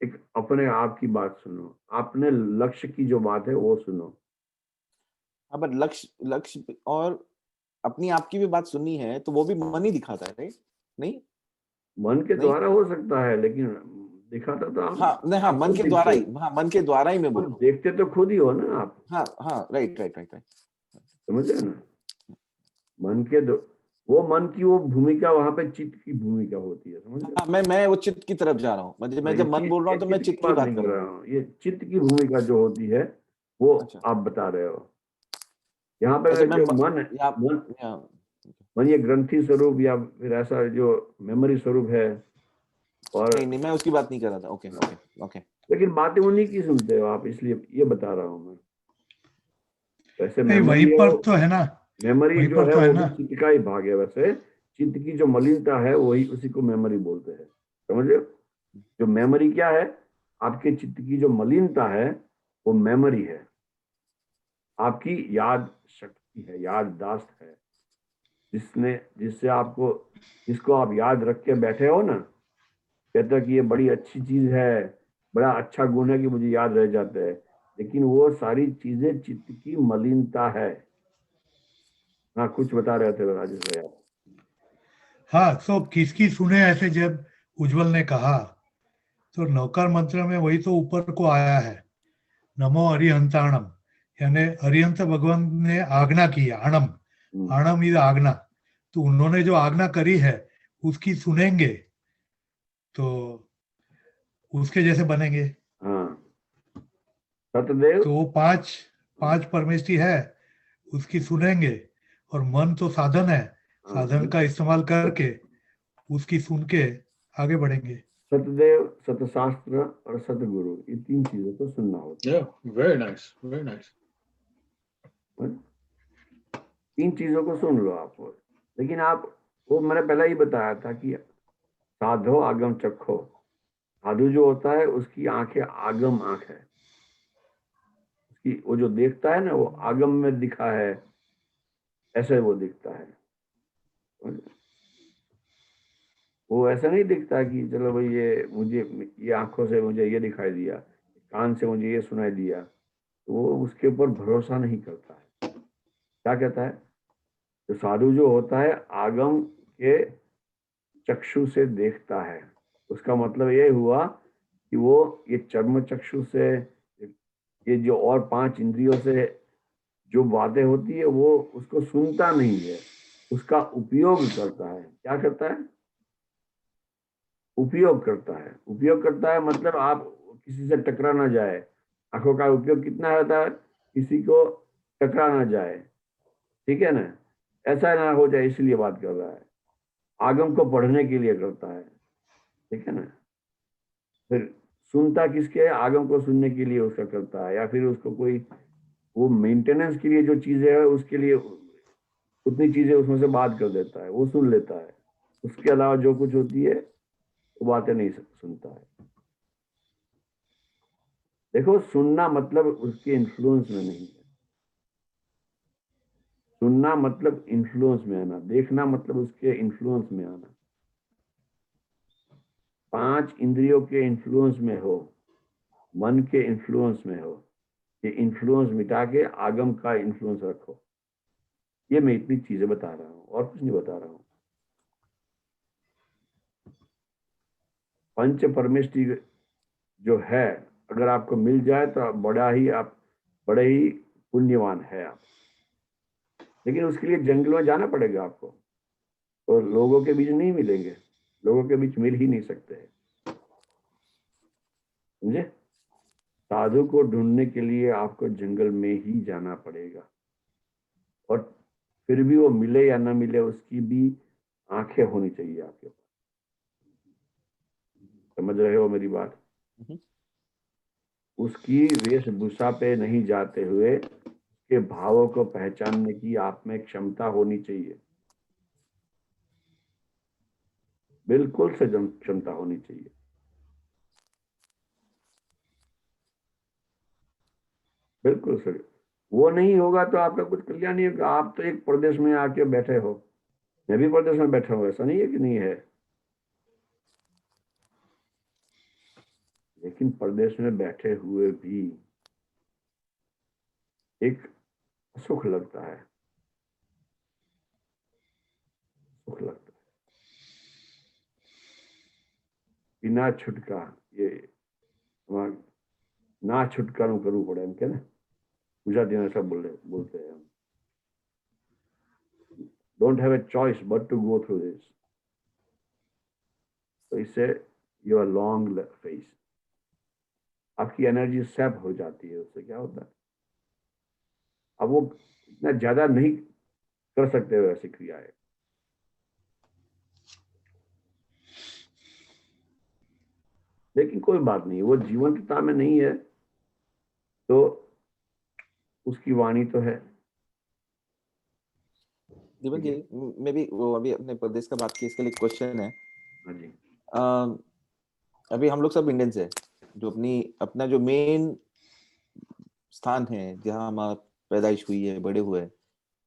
एक अपने आप की बात सुनो, अपने लक्ष्य की जो बात है वो सुनो। हाँ, बट लक्ष्य और अपनी आपकी भी बात सुननी है तो वो भी मन ही दिखाता है, राइट? नहीं मन के नहीं, द्वारा हो सकता है, लेकिन दिखाता तो आप हाँ नहीं, हाँ आप मन खुद के द्वारा दिखते ही, हो। हाँ मन के द्वारा ही मैं बोल और रहा हूँ। देखते तो खुद ही हो ना आप, हाँ हाँ, राइट राइट राइट राइट। समझ रहे हैं ना? मन के वो मन की वो भूमिका वहां पे चित्त की भूमिका होती है, समझ रहे हो? हाँ, मैं वो चित्त की तरफ जा रहा हूँ। मतलब मैं हाँ, जब मन बोल रहा हूँ तो मैं चित्त की चित्त की बात बात नहीं कर कर रहा रहा हूँ। हूँ, ये चित्त की भूमिका जो होती है वो अच्छा आप बता रहे हो। यहाँ पे अच्छा, मैं जो मन या, मन या, मन ये ग्रंथि स्वरूप या फिर ऐसा जो मेमोरी स्वरूप है, और नहीं नहीं, मैं उसकी बात नहीं कर रहा था। Okay okay okay. लेकिन बातें उन्हीं की सुनते हो आप, इसलिए ये बता रहा हूँ मैं। वैसे नहीं, वहीं मेमोरी है पर वो, तो है ना, मेमोरी वहीं जो पर है तो है वो ना। भी चित्त का ही भाग है। वैसे चित्त की जो मलिनता है वही उसी को मेमोरी बोलते हैं, समझ रहे हो? जो मेमोरी क्या है, आपके चित्त की जो मलिनता है वो मेमोरी है, आपकी याद शक्ति है, याददाश्त है, जिससे आपको, जिसको आप याद रख के बैठे हो ना, कहते हो कि ये बड़ी अच्छी चीज है, बड़ा अच्छा गुण है कि मुझे याद रह जाता है, लेकिन वो सारी चीजें चित्त की मलिनता है। हाँ, कुछ बता रहे थे राजेश भाई आप। हाँ, तो किसकी सुने ऐसे जब उज्जवल ने कहा, तो नौकर मंत्र में वही तो ऊपर को आया है, नमो अरिहंताणम, यानी अरिहंत भगवान ने आज्ञा की है, अणम, हम्म, अणम इज आज्ञा। तो उन्होंने जो आज्ञा करी है उसकी सुनेंगे तो उसके जैसे बनेंगे। हाँ, सतदेव। तो वो पांच पांच परमेष्टि है, उसकी सुनेंगे। और मन तो साधन है, हाँ, साधन का इस्तेमाल करके उसकी सुन के आगे बढ़ेंगे। सतदेव, सतशास्त्र और सतगुरु, ये तीन चीजों को सुनना होता Yeah, very nice, very nice. है। तीन चीजों को सुन लो आप। लेकिन आप, वो मैंने पहले ही बताया था कि साधो आगम चखो। साधु जो होता है उसकी आंखें आगम आंख है, उसकी वो जो देखता है ना वो आगम में दिखा है, ऐसे वो दिखता है। वो ऐसा नहीं दिखता कि चलो भाई ये मुझे, ये आंखों से मुझे ये दिखाई दिया, कान से मुझे ये सुनाई दिया, तो वो उसके ऊपर भरोसा नहीं करता है। क्या कहता है? तो साधु जो होता है आगम के चक्षु से देखता है। उसका मतलब ये हुआ कि वो ये चर्म चक्षु से, ये जो और पांच इंद्रियों से जो बातें होती है वो उसको सुनता नहीं है, उसका उपयोग करता है। क्या करता है? उपयोग करता है। उपयोग करता है मतलब आप किसी से टकरा ना जाए। आंखों का उपयोग कितना होता है? किसी को टकरा ना जाए, ठीक है ना, ऐसा ना हो जाए, इसलिए बात कर रहा है। आगम को पढ़ने के लिए करता है, ठीक है ना। फिर सुनता किसके है? आगम को सुनने के लिए उसका करता है, या फिर उसको कोई वो मेंटेनेंस के लिए जो चीजें है उसके लिए उतनी चीजें उसमें से बात कर देता है, वो सुन लेता है। उसके अलावा जो कुछ होती है वो बातें नहीं सुनता है। देखो, सुनना मतलब उसके इन्फ्लुएंस में नहीं है। सुनना मतलब इन्फ्लुएंस में आना, देखना मतलब उसके इन्फ्लुएंस में आना। पांच इंद्रियों के इन्फ्लुएंस में हो, मन के इन्फ्लुएंस में हो, ये इन्फ्लुएंस मिटा के आगम का इन्फ्लुएंस रखो। ये मैं इतनी चीजें बता रहा हूँ और कुछ नहीं बता रहा हूँ। पंच परमेष्टि जो है, अगर आपको मिल जाए तो आप बड़े ही पुण्यवान है आप। लेकिन उसके लिए जंगल में जाना पड़ेगा आपको, और लोगों के बीच नहीं मिलेंगे, लोगों के बीच मिल ही नहीं सकते, समझे? साधु को ढूंढने के लिए आपको जंगल में ही जाना पड़ेगा, और फिर भी वो मिले या ना मिले उसकी भी आंखें होनी चाहिए आपके पास। समझ रहे हो मेरी बात? हम्म। उसकी वेशभूषा पे नहीं जाते हुए के भावों को पहचानने की आप में क्षमता होनी चाहिए, बिल्कुल से क्षमता होनी चाहिए। बिल्कुल सही। वो नहीं होगा तो आपका कुछ कल्याण नहीं होगा। आप तो एक प्रदेश में आके बैठे हो, मैं भी प्रदेश में बैठा हूँ, ऐसा नहीं है कि नहीं है, लेकिन प्रदेश में बैठे हुए भी एक सुख लगता है, सुख लगता है। बिना छुटका ये हमारा ना छुटकारू करू पड़े हम क्या ना, गुजराती में ऐसा बोलते हैं हम, don't have a choice but to go through this. तो इससे योर लॉन्ग फेस, आपकी एनर्जी सैप हो जाती है। उससे क्या होता है, अब वो इतना ज्यादा नहीं कर सकते हो ऐसी क्रियाएं। लेकिन कोई बात नहीं, वो जीवंतता में नहीं है तो उसकी वाणी तो है। दीपक ठीक जी, है। मैं भी वो अभी अपने प्रदेश का बात की, इसके लिए क्वेश्चन है। हाँ जी। अभी हम लोग सब इंडियंस है, जो अपना जो मेन स्थान है जहाँ हमारा पैदाइश हुई है, बड़े हुए हैं,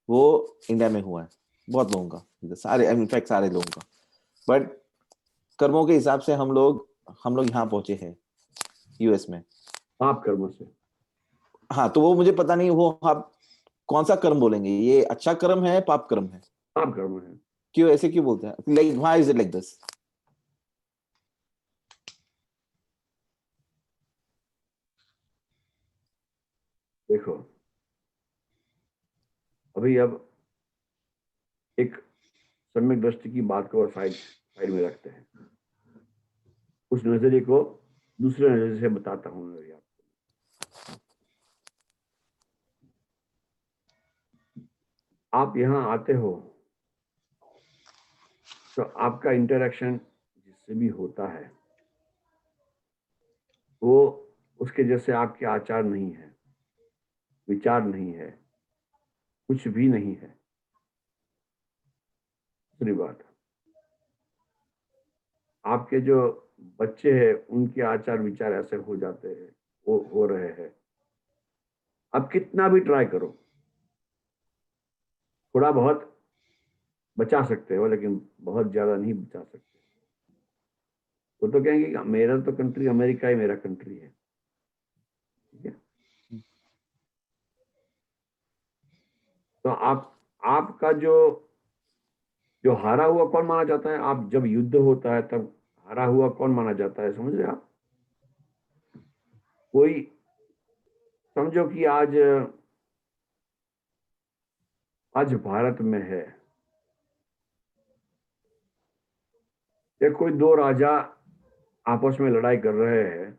वो इंडिया में हुआ है बहुत लोगों का, सारे इनफैक्ट सारे लोगों का। बट कर्मों के हिसाब से हम लोग यहाँ पहुंचे हैं यूएस में। पाप कर्म से। हाँ, तो वो मुझे पता नहीं, वो आप कौन सा कर्म बोलेंगे, ये अच्छा कर्म है पाप कर्म है? पाप कर्म है। क्यों ऐसे क्यों बोलते हैं, like why is it like this? देखो, अब एक सम्यक दृष्टि की बात को साइड साइड में रखते हैं, उस नजरिए को दूसरे नजरिए से बताता हूँ मैं अभी आपको। आप यहाँ आते हो तो आपका इंटरेक्शन जिससे भी होता है वो उसके जैसे आपके आचार नहीं है, विचार नहीं है, कुछ भी नहीं है। दूसरी बात, आपके जो बच्चे हैं उनके आचार विचार ऐसे हो जाते हैं, वो हो रहे हैं। आप कितना भी ट्राई करो, थोड़ा बहुत बचा सकते हो लेकिन बहुत ज्यादा नहीं बचा सकते। वो तो कहेंगे कि मेरा तो कंट्री अमेरिका ही मेरा कंट्री है, ठीक है। तो आपका जो हारा हुआ कौन माना जाता है? आप जब युद्ध होता है तब हारा हुआ कौन माना जाता है, समझ रहे आप? कोई समझो कि आज भारत में है, या कोई दो राजा आपस में लड़ाई कर रहे हैं,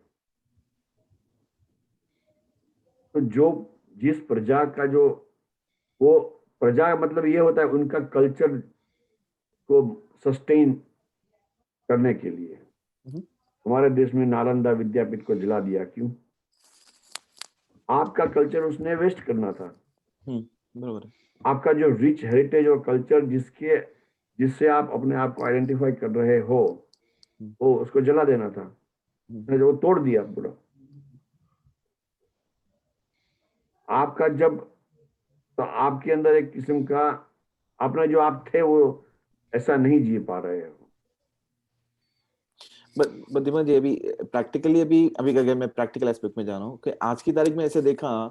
तो जो जिस प्रजा का जो वो प्रजा मतलब ये होता है उनका कल्चर को सस्टेन करने के लिए। हमारे देश में नालंदा विद्यापीठ को जला दिया, क्यों? आपका कल्चर उसने वेस्ट करना था। बरोबर है। आपका जो रिच हेरिटेज और कल्चर जिससे आप अपने आप को आइडेंटिफाई कर रहे हो, वो उसको जला देना था, वो तोड़ दिया पूरा। आपका जब तो आपके अंदर एक किस्म का अपना जो आप थे वो ऐसा नहीं जी पा रहे हो। बट दिमाग जी, अभी प्रैक्टिकली अभी अगर मैं प्रैक्टिकल एस्पेक्ट में जा रहा हूँ कि आज की तारीख में ऐसे देखा,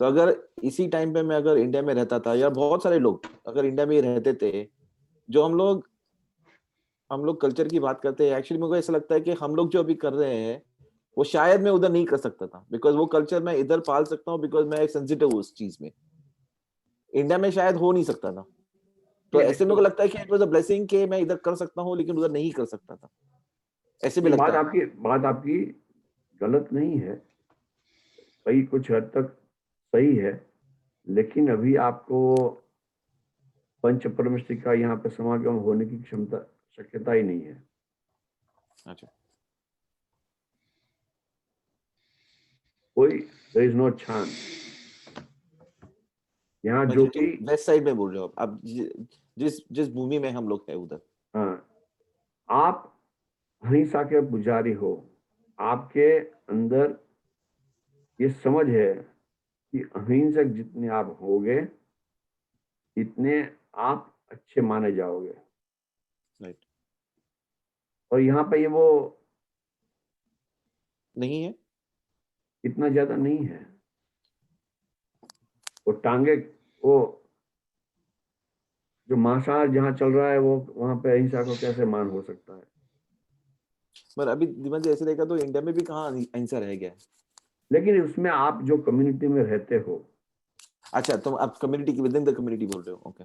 तो अगर इसी टाइम पे मैं अगर इंडिया में रहता था, या बहुत सारे लोग अगर इंडिया में ही रहते थे, जो हम लोग कल्चर की बात करते हैं, एक्चुअली मुझे ऐसा लगता है कि हम लोग जो अभी कर रहे हैं वो शायद मैं उधर नहीं कर सकता था, बिकॉज वो कल्चर मैं इधर पाल सकता हूँ, बिकॉज मैं सेंसिटिव हूँ उस चीज में। इंडिया में शायद हो नहीं सकता था। तो ऐसे मेरे को लगता है कि इट वाज अ ब्लेसिंग कि मैं इधर कर सकता हूँ लेकिन उधर नहीं कर सकता था, ऐसे भी ये लगता है। बात आपकी गलत नहीं है, कई कुछ हद तक सही है, लेकिन अभी आपको पंच परमेष्टि का यहाँ पे समागम होने की क्षमता शक्यता ही नहीं है। अच्छा, कोई there is no chance। यहाँ जो तो भी वेस्ट साइड में बोल रहे हो आप जिस जिस भूमि में हम लोग हैं उधर। हाँ, आप अहिंसा के पुजारी हो, आपके अंदर ये समझ है कि अहिंसक जितने आप होगे इतने आप अच्छे माने जाओगे। राइट, और यहाँ पे ये वो नहीं है। इतना ज्यादा नहीं है। वो टांगे, वो जो मांसाहार जहाँ चल रहा है वो वहां पे अहिंसा को कैसे मान हो सकता है? पर अभी दिमाग ऐसे देखा तो इंडिया में भी कहाँ अहिंसा रह गया है। लेकिन उसमें आप जो कम्युनिटी में रहते हो, अच्छा, तो आप कम्युनिटी की विद इन द कम्युनिटी बोल रहे हो। ओके,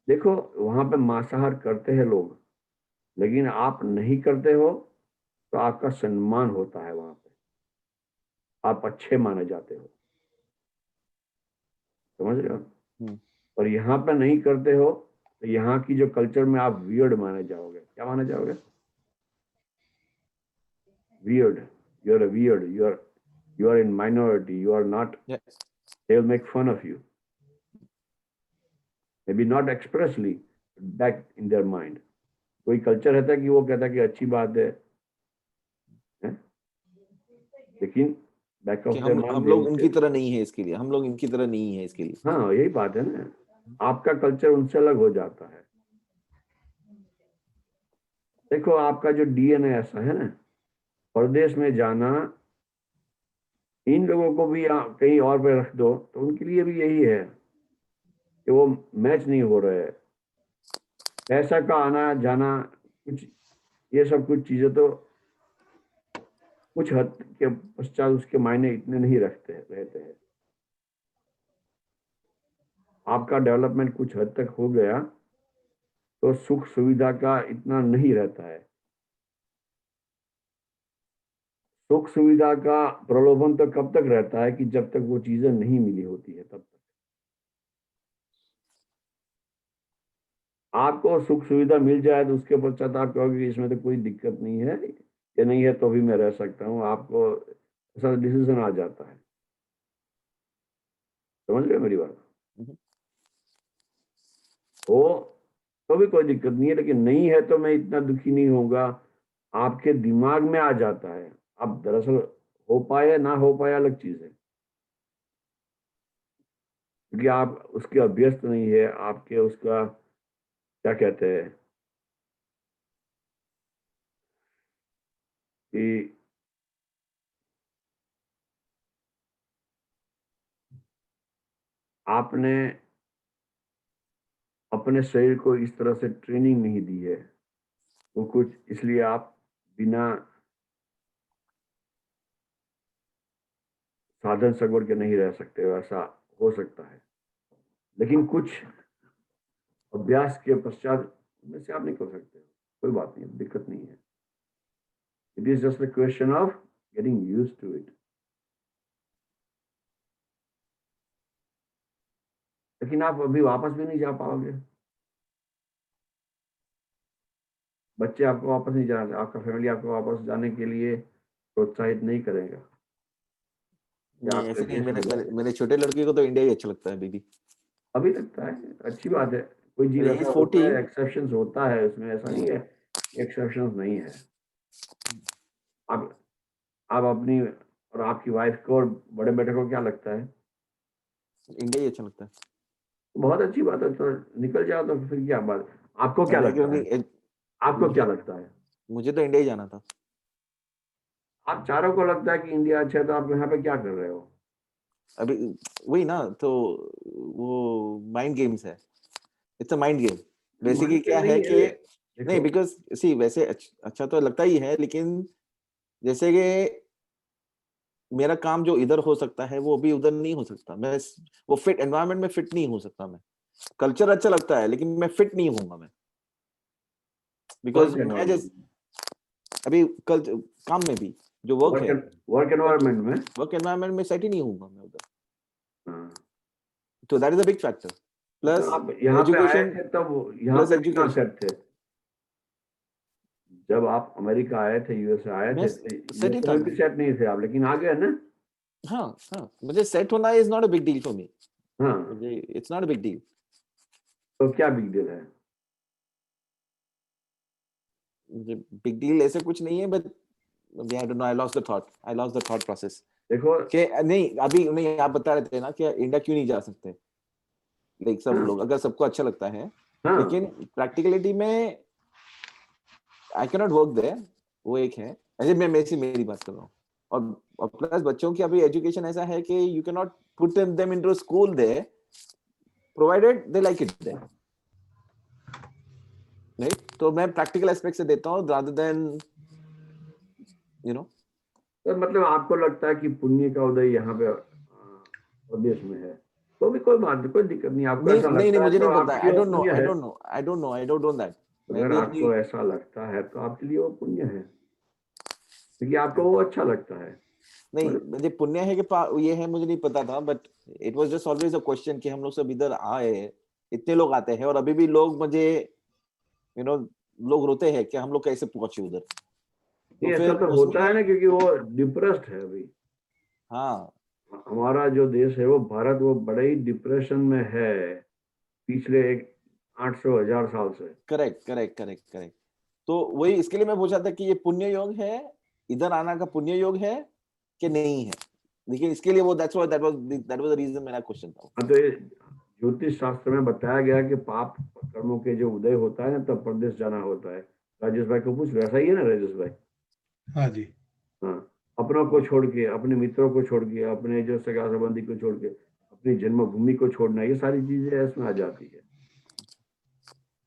देखो वहां पे मांसाहार करते हैं लोग, लेकिन आप नहीं करते हो तो आपका सम्मान होता है वहां पे, आप अच्छे माने जाते हो। समझ रहे हो? और यहाँ पे नहीं करते हो तो यहाँ की जो कल्चर में आप वियर्ड माने जाओगे। क्या माने जाओगे? Weird. You are weird, you are in minority, you are not, they will make fun of you, maybe not expressly but back in their mind। कोई कल्चर रहता है कि वो कहता है कि अच्छी बात है? लेकिन बैक ऑफ कि देयर माइंड हम दे लोग विल उनकी से, तरह नहीं है इसके लिए, हम लोग इनकी तरह नहीं है इसके लिए। हाँ यही बात है ना, आपका कल्चर उनसे अलग हो जाता है। देखो आपका जो डीएनए ऐसा है ना, परदेश में जाना, इन लोगों को भी कहीं और पे रख दो तो उनके लिए भी यही है कि वो मैच नहीं हो रहे हैं। पैसा का आना जाना, कुछ ये सब कुछ चीजें तो कुछ हद के पश्चात उसके मायने इतने नहीं रहते हैं। आपका डेवलपमेंट कुछ हद तक हो गया तो सुख सुविधा का इतना नहीं रहता है। सुख सुविधा का प्रलोभन तो कब तक रहता है कि जब तक वो चीजें नहीं मिली होती है, तब तक आपको सुख सुविधा मिल जाए तो उसके पश्चात आप कहोगे कि इसमें तो कोई दिक्कत नहीं है, ये नहीं है तो भी मैं रह सकता हूँ। आपको ऐसा डिसीजन आ जाता है। समझ रहे हो मेरी बात? हो तो भी कोई दिक्कत नहीं है, लेकिन नहीं है तो मैं इतना दुखी नहीं होऊंगा, आपके दिमाग में आ जाता है। अब दरअसल हो पाए ना हो पाए अलग चीज है, क्योंकि आप उसके अभ्यस्त नहीं है, आपके उसका क्या कहते हैं कि आपने अपने शरीर को इस तरह से ट्रेनिंग नहीं दी है, वो कुछ इसलिए आप बिना साधन सगवड़ के नहीं रह सकते, वैसा हो सकता है। लेकिन कुछ अभ्यास के पश्चात में से आप निकल सकते हो, कोई बात नहीं, दिक्कत नहीं है। It is just a question of getting used to it. लेकिन आप अभी वापस भी नहीं जा पाओगे, बच्चे आपको वापस नहीं जाना, आपका फैमिली आपको वापस जाने के लिए प्रोत्साहित नहीं करेगा। नहीं, ऐसे नहीं, मेरे छोटे लड़के को तो इंडिया ही अच्छा लगता है बेबी। अभी लगता है अच्छी बात है, कोई जीव He's ऐसा होता 14। है, एक्सेप्शंस होता है उसमें, ऐसा नहीं है एक्सेप्शंस नहीं है। आप अपनी और आपकी वाइफ को और बड़े बेटे को क्या लगता है? इंडिया ही अच्छा लगता है। बहुत अच्छी बात है, तो निकल जाओ तो फिर क्या बात। आपको क्या लगता है? आपको क्या लगता है? मुझे तो इंडिया ही जाना था। आप चारों को लगता है कि इंडिया अच्छा है, तो आप यहाँ पे क्या कर रहे हो? अभी वही ना, तो वो माइंड गेम्स है। It's a mind game. Basically मानते क्या है नहीं कि है, नहीं, देखो बिकॉज सी वैसे अच्छा तो लगता ही है, लेकिन जैसे कि मेरा काम जो इधर हो सकता है वो भी उधर नहीं हो सकता। मैं वो फिट एनवायरनमेंट में फिट नहीं हो सकता। मैं कल्चर अच्छा लगता है लेकिन मैं फिट नहीं होऊंगा मैं, वर्क बिकॉज मैं एनवायरमेंट, अभी कल काम में भी जो वर्क है, वर्क एनवायरमेंट में वर्क एनवायरनमेंट में सेट ही नहीं होऊंगा मैं उधर। हाँ, तो that is a big factor. Plus आप यहाँ पे आए एजुकेशन, थे तब यहाँ प्लस पे कितना एजुकेशन। सेट थे? जब आप अमेरिका आए थे, यूएसए आए मैं थे, सेट ही यूएसए था में भी मैं। सेट नहीं थे आप, लेकिन आ गए ना। हाँ हाँ, मुझे सेट होना is not a big deal for me, हाँ, मुझे it's not a big deal. तो क्या बिग डील है? मुझे बिग डील ऐसे कुछ नहीं है, but I don't know, I lost the thought process देखो, कि नहीं अभी नहीं, आप बता रहे थे ना कि इंडिया क्यों नहीं जा सकते, लाइक सब हाँ, लोग अगर सबको अच्छा लगता है, हाँ, लेकिन प्रैक्टिकलिटी में I can not work there, वो एक है। ऐसे मैं मेरी बात कर रहा हूँ। और प्लस बच्चों की अभी एजुकेशन ऐसा है कि you can not put them into school there provided they like it there, right? तो मैं प्रैक्टिकल एस्पेक्ट से देता हूँ रादर देन यू नो। तो मतलब आपको लगता है कि पुण्य का उदय यहाँ पे प्रदेश में है, तो भी कोई बात नहीं, कोई दिक्कत नहीं। आपको नहीं ऐसा नहीं नहीं, लगता है मुझे तो नहीं पता, आपके लिए वो पुण्य है। I don't know that. मैं अगर भी अपनी, आपको ऐसा लगता है तो आपके लिए वो पुण्य है, क्योंकि आपको वो अच्छा लगता है। नहीं मतलब मुझे पुण्य है कि ये है मुझे नहीं पता था, but it was just always a question कि हम लोग सब इधर आए, इतने लोग आते हैं और अभी भी लोग मुझे यू नो लोग रोते हैं कि हम लोग कैसे पहुंचे उधर। तो ये ऐसा फिर तो होता है उसमें ना, क्योंकि वो डिप्रेस्ड है अभी। हाँ, हमारा जो देश है वो भारत, वो बड़े ही डिप्रेशन में है पिछले 800 1000 साल से। Correct correct correct correct. तो वही इसके लिए मैं पूछा था कि ये पुण्य योग है, इधर आना का पुण्य योग है कि नहीं है, लेकिन इसके लिए वो दैट वाज द रीजन मेरा क्वेश्चन था। हाँ, तो ये ज्योतिष शास्त्र में बताया गया कि पाप कर्मों के जो उदय होता है ना, तब प्रदेश जाना होता है। राजेश भाई को पूछ लो, ऐसा ही है ना राजेश भाई? हाँ जी। हाँ, अपनों को छोड़ के, अपने मित्रों को छोड़ के, अपने जो सगा संबंधी को छोड़ के, अपनी जन्मभूमि को छोड़ना, ये सारी चीजें इसमें आ जाती है।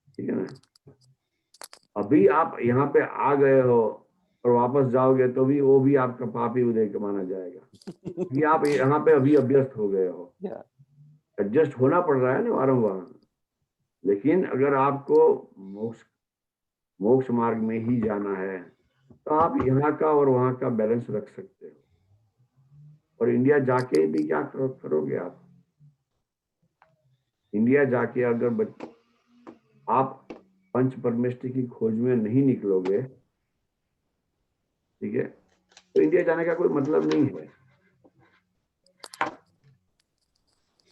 ठीक है ना? अभी आप यहाँ पे आ गए हो और वापस जाओगे तो भी वो भी आपका पाप ही उदय का माना जाएगा, क्योंकि आप यहाँ पे अभी अभ्यस्त हो गए हो। Yeah. एडजस्ट होना पड़ रहा है ना वारंवार। लेकिन अगर आपको मोक्ष मोक्ष मार्ग में ही जाना है तो आप यहाँ का और वहाँ का बैलेंस रख सकते हो। और इंडिया जाके भी क्या करोगे आप? इंडिया जाके अगर आप पंच परमेष्टि की खोज में नहीं निकलोगे, ठीक है, तो इंडिया जाने का कोई मतलब नहीं है।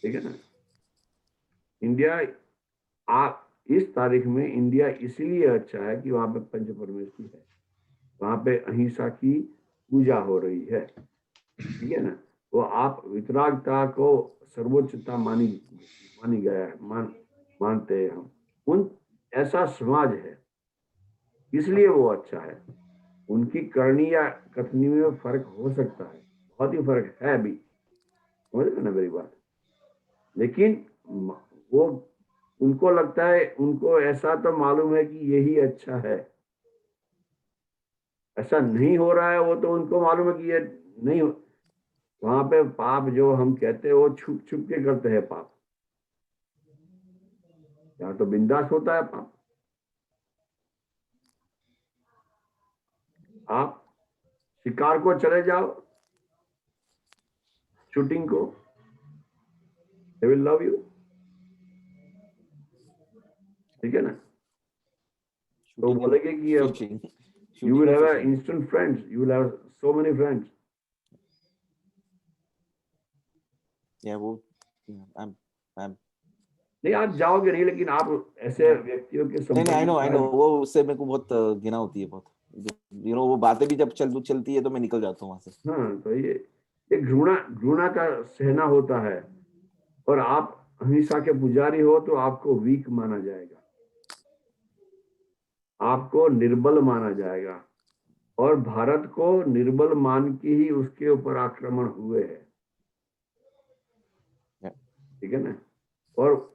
ठीक है ना? इंडिया, आप इस तारीख में इंडिया इसीलिए अच्छा है कि वहां पे पंच परमेष्टि है, वहां पे अहिंसा की पूजा हो रही है। ठीक है ना? वो आप वितरागता को सर्वोच्चता मानी मानी गया है, मानते हैं हम। उन ऐसा समाज है, इसलिए वो अच्छा है। उनकी करनी या कथनी में फर्क हो सकता है, बहुत ही फर्क है अभी, समझ रहे ना मेरी बात? लेकिन वो, उनको लगता है, उनको ऐसा तो मालूम है कि यही अच्छा है। ऐसा नहीं हो रहा है, वो तो उनको मालूम है कि ये नहीं हो। वहां पे पाप जो हम कहते हैं वो छुप छुप के करते हैं पाप, यहाँ तो बिंदास होता है पाप। आप शिकार को चले जाओ, शूटिंग को, दे विल लव यू। ठीक है ना? तो शूटिंग एंड बोलेंगे कि fishing, you will shooting and have fishing. Instant friends, you will have so many friends. या वो आई एम नहीं, आप जाओगे नहीं, लेकिन आप ऐसे व्यक्तियों के नहीं नहीं, संपर्क आई में, नो वो उससे मेरे को बहुत घिना होती है बहुत, वो बातें भी जब चलती है तो मैं निकल जाता हूँ वहां से। हाँ, तो ये घृणा घृणा का सहना होता है। और आप अहिंसा के पुजारी हो तो आपको वीक माना जाएगा, आपको निर्बल माना जाएगा। और भारत को निर्बल मान के ही उसके ऊपर आक्रमण हुए हैं। Yeah. ठीक है ना? और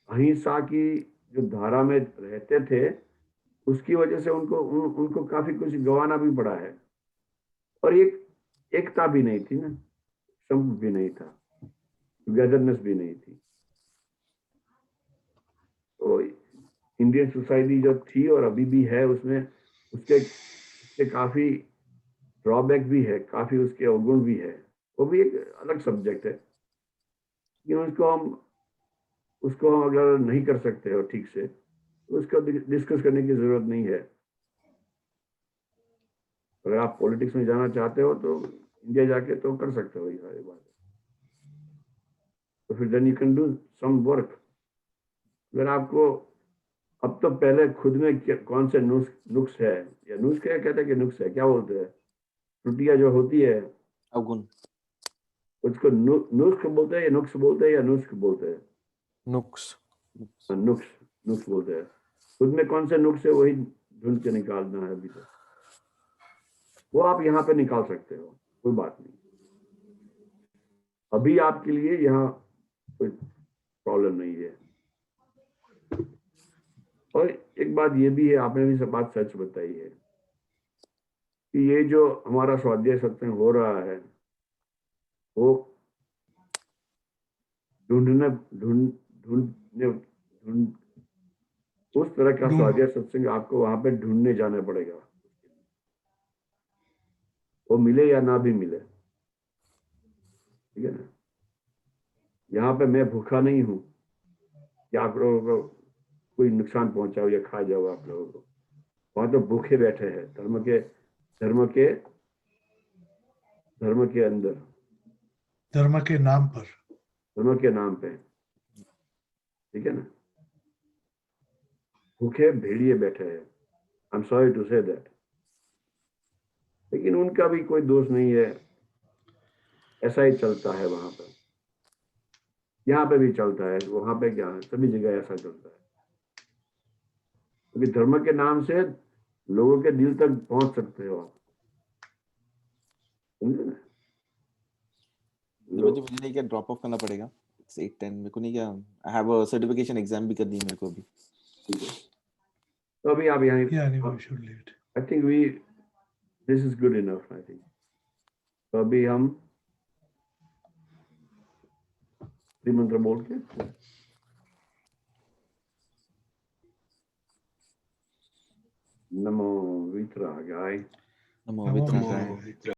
अहिंसा की जो धारा में रहते थे, उसकी वजह से उनको काफी कुछ गंवाना भी पड़ा है। और एक एकता भी नहीं थी ना, संप भी नहीं था, टुगेदरनेस भी नहीं थी। तो इंडियन सोसाइटी जो थी और अभी भी है, उसमें उसके काफी ड्रॉबैक भी है, काफी उसके अवगुण भी है। वो भी एक अलग सब्जेक्ट है, लेकिन उसको हम उसको हम अगर नहीं कर सकते हो ठीक से तो उसको डिस्कस करने की जरूरत नहीं है। अगर आप पॉलिटिक्स में जाना चाहते हो तो इंडिया जाके तो कर सकते हो ये सारी बातें, तो फिर then you can do some work. अगर आपको अब तो पहले खुद में कौन से नुक्स है या नुस्ख है, कहते हैं कि नुक्स है, क्या बोलते हैं, त्रुटियां जो होती है अवगुण। उसको नुस्ख बोलते हैं या नुक्स बोलते हैं या नुस्ख बोलते हैं? नुक्स। नुक्स, नुक्स बोलते हैं। खुद में कौन से नुक्स है वही ढूंढ के निकालना है अभी तो, वो आप यहाँ पे निकाल सकते हो, कोई बात नहीं। अभी आपके लिए यहाँ कोई प्रॉब्लम नहीं है। और एक बात ये भी है, आपने भी सब बात सच बताई है कि ये जो हमारा स्वाध्याय सत्संग हो रहा है वो ढूंढने ढूंढ ढूंढने ढूंढ उस तरह का ढूंढ स्वाध्याय सत्संग आपको वहां पे ढूंढने जाना पड़ेगा, वो मिले या ना भी मिले, ठीक है ना। यहाँ पे मैं भूखा नहीं हूँ कि आप लोगों को कोई नुकसान पहुंचाओ या खा जाओ आप लोगों को। वहां तो भूखे बैठे हैं धर्म के अंदर, धर्म के नाम पर। धर्म के नाम पे, ठीक है ना। भूखे भेड़िए बैठे हैं, I am sorry to say that, लेकिन उनका भी कोई दोष नहीं है, ऐसा ही चलता है वहां पर, यहाँ पे भी चलता है, वहां पे क्या है, सभी जगह ऐसा चलता है। क्योंकि धर्म के नाम से लोगों के दिल तक पहुंच सकते हो आप, समझे ना। मुझे नहीं क्या ड्रॉप ऑफ करना पड़ेगा 8-10 मेरे को, नहीं क्या I have a certification exam भी करनी है मेरे को अभी। तो अभी आप यहाँ, Yeah, we should leave it. I think this is good enough, I think. तो अभी हम त्रिमंत्र बोल के नमो वितरागाय नमो नमो वितरागाय। वितरागाय।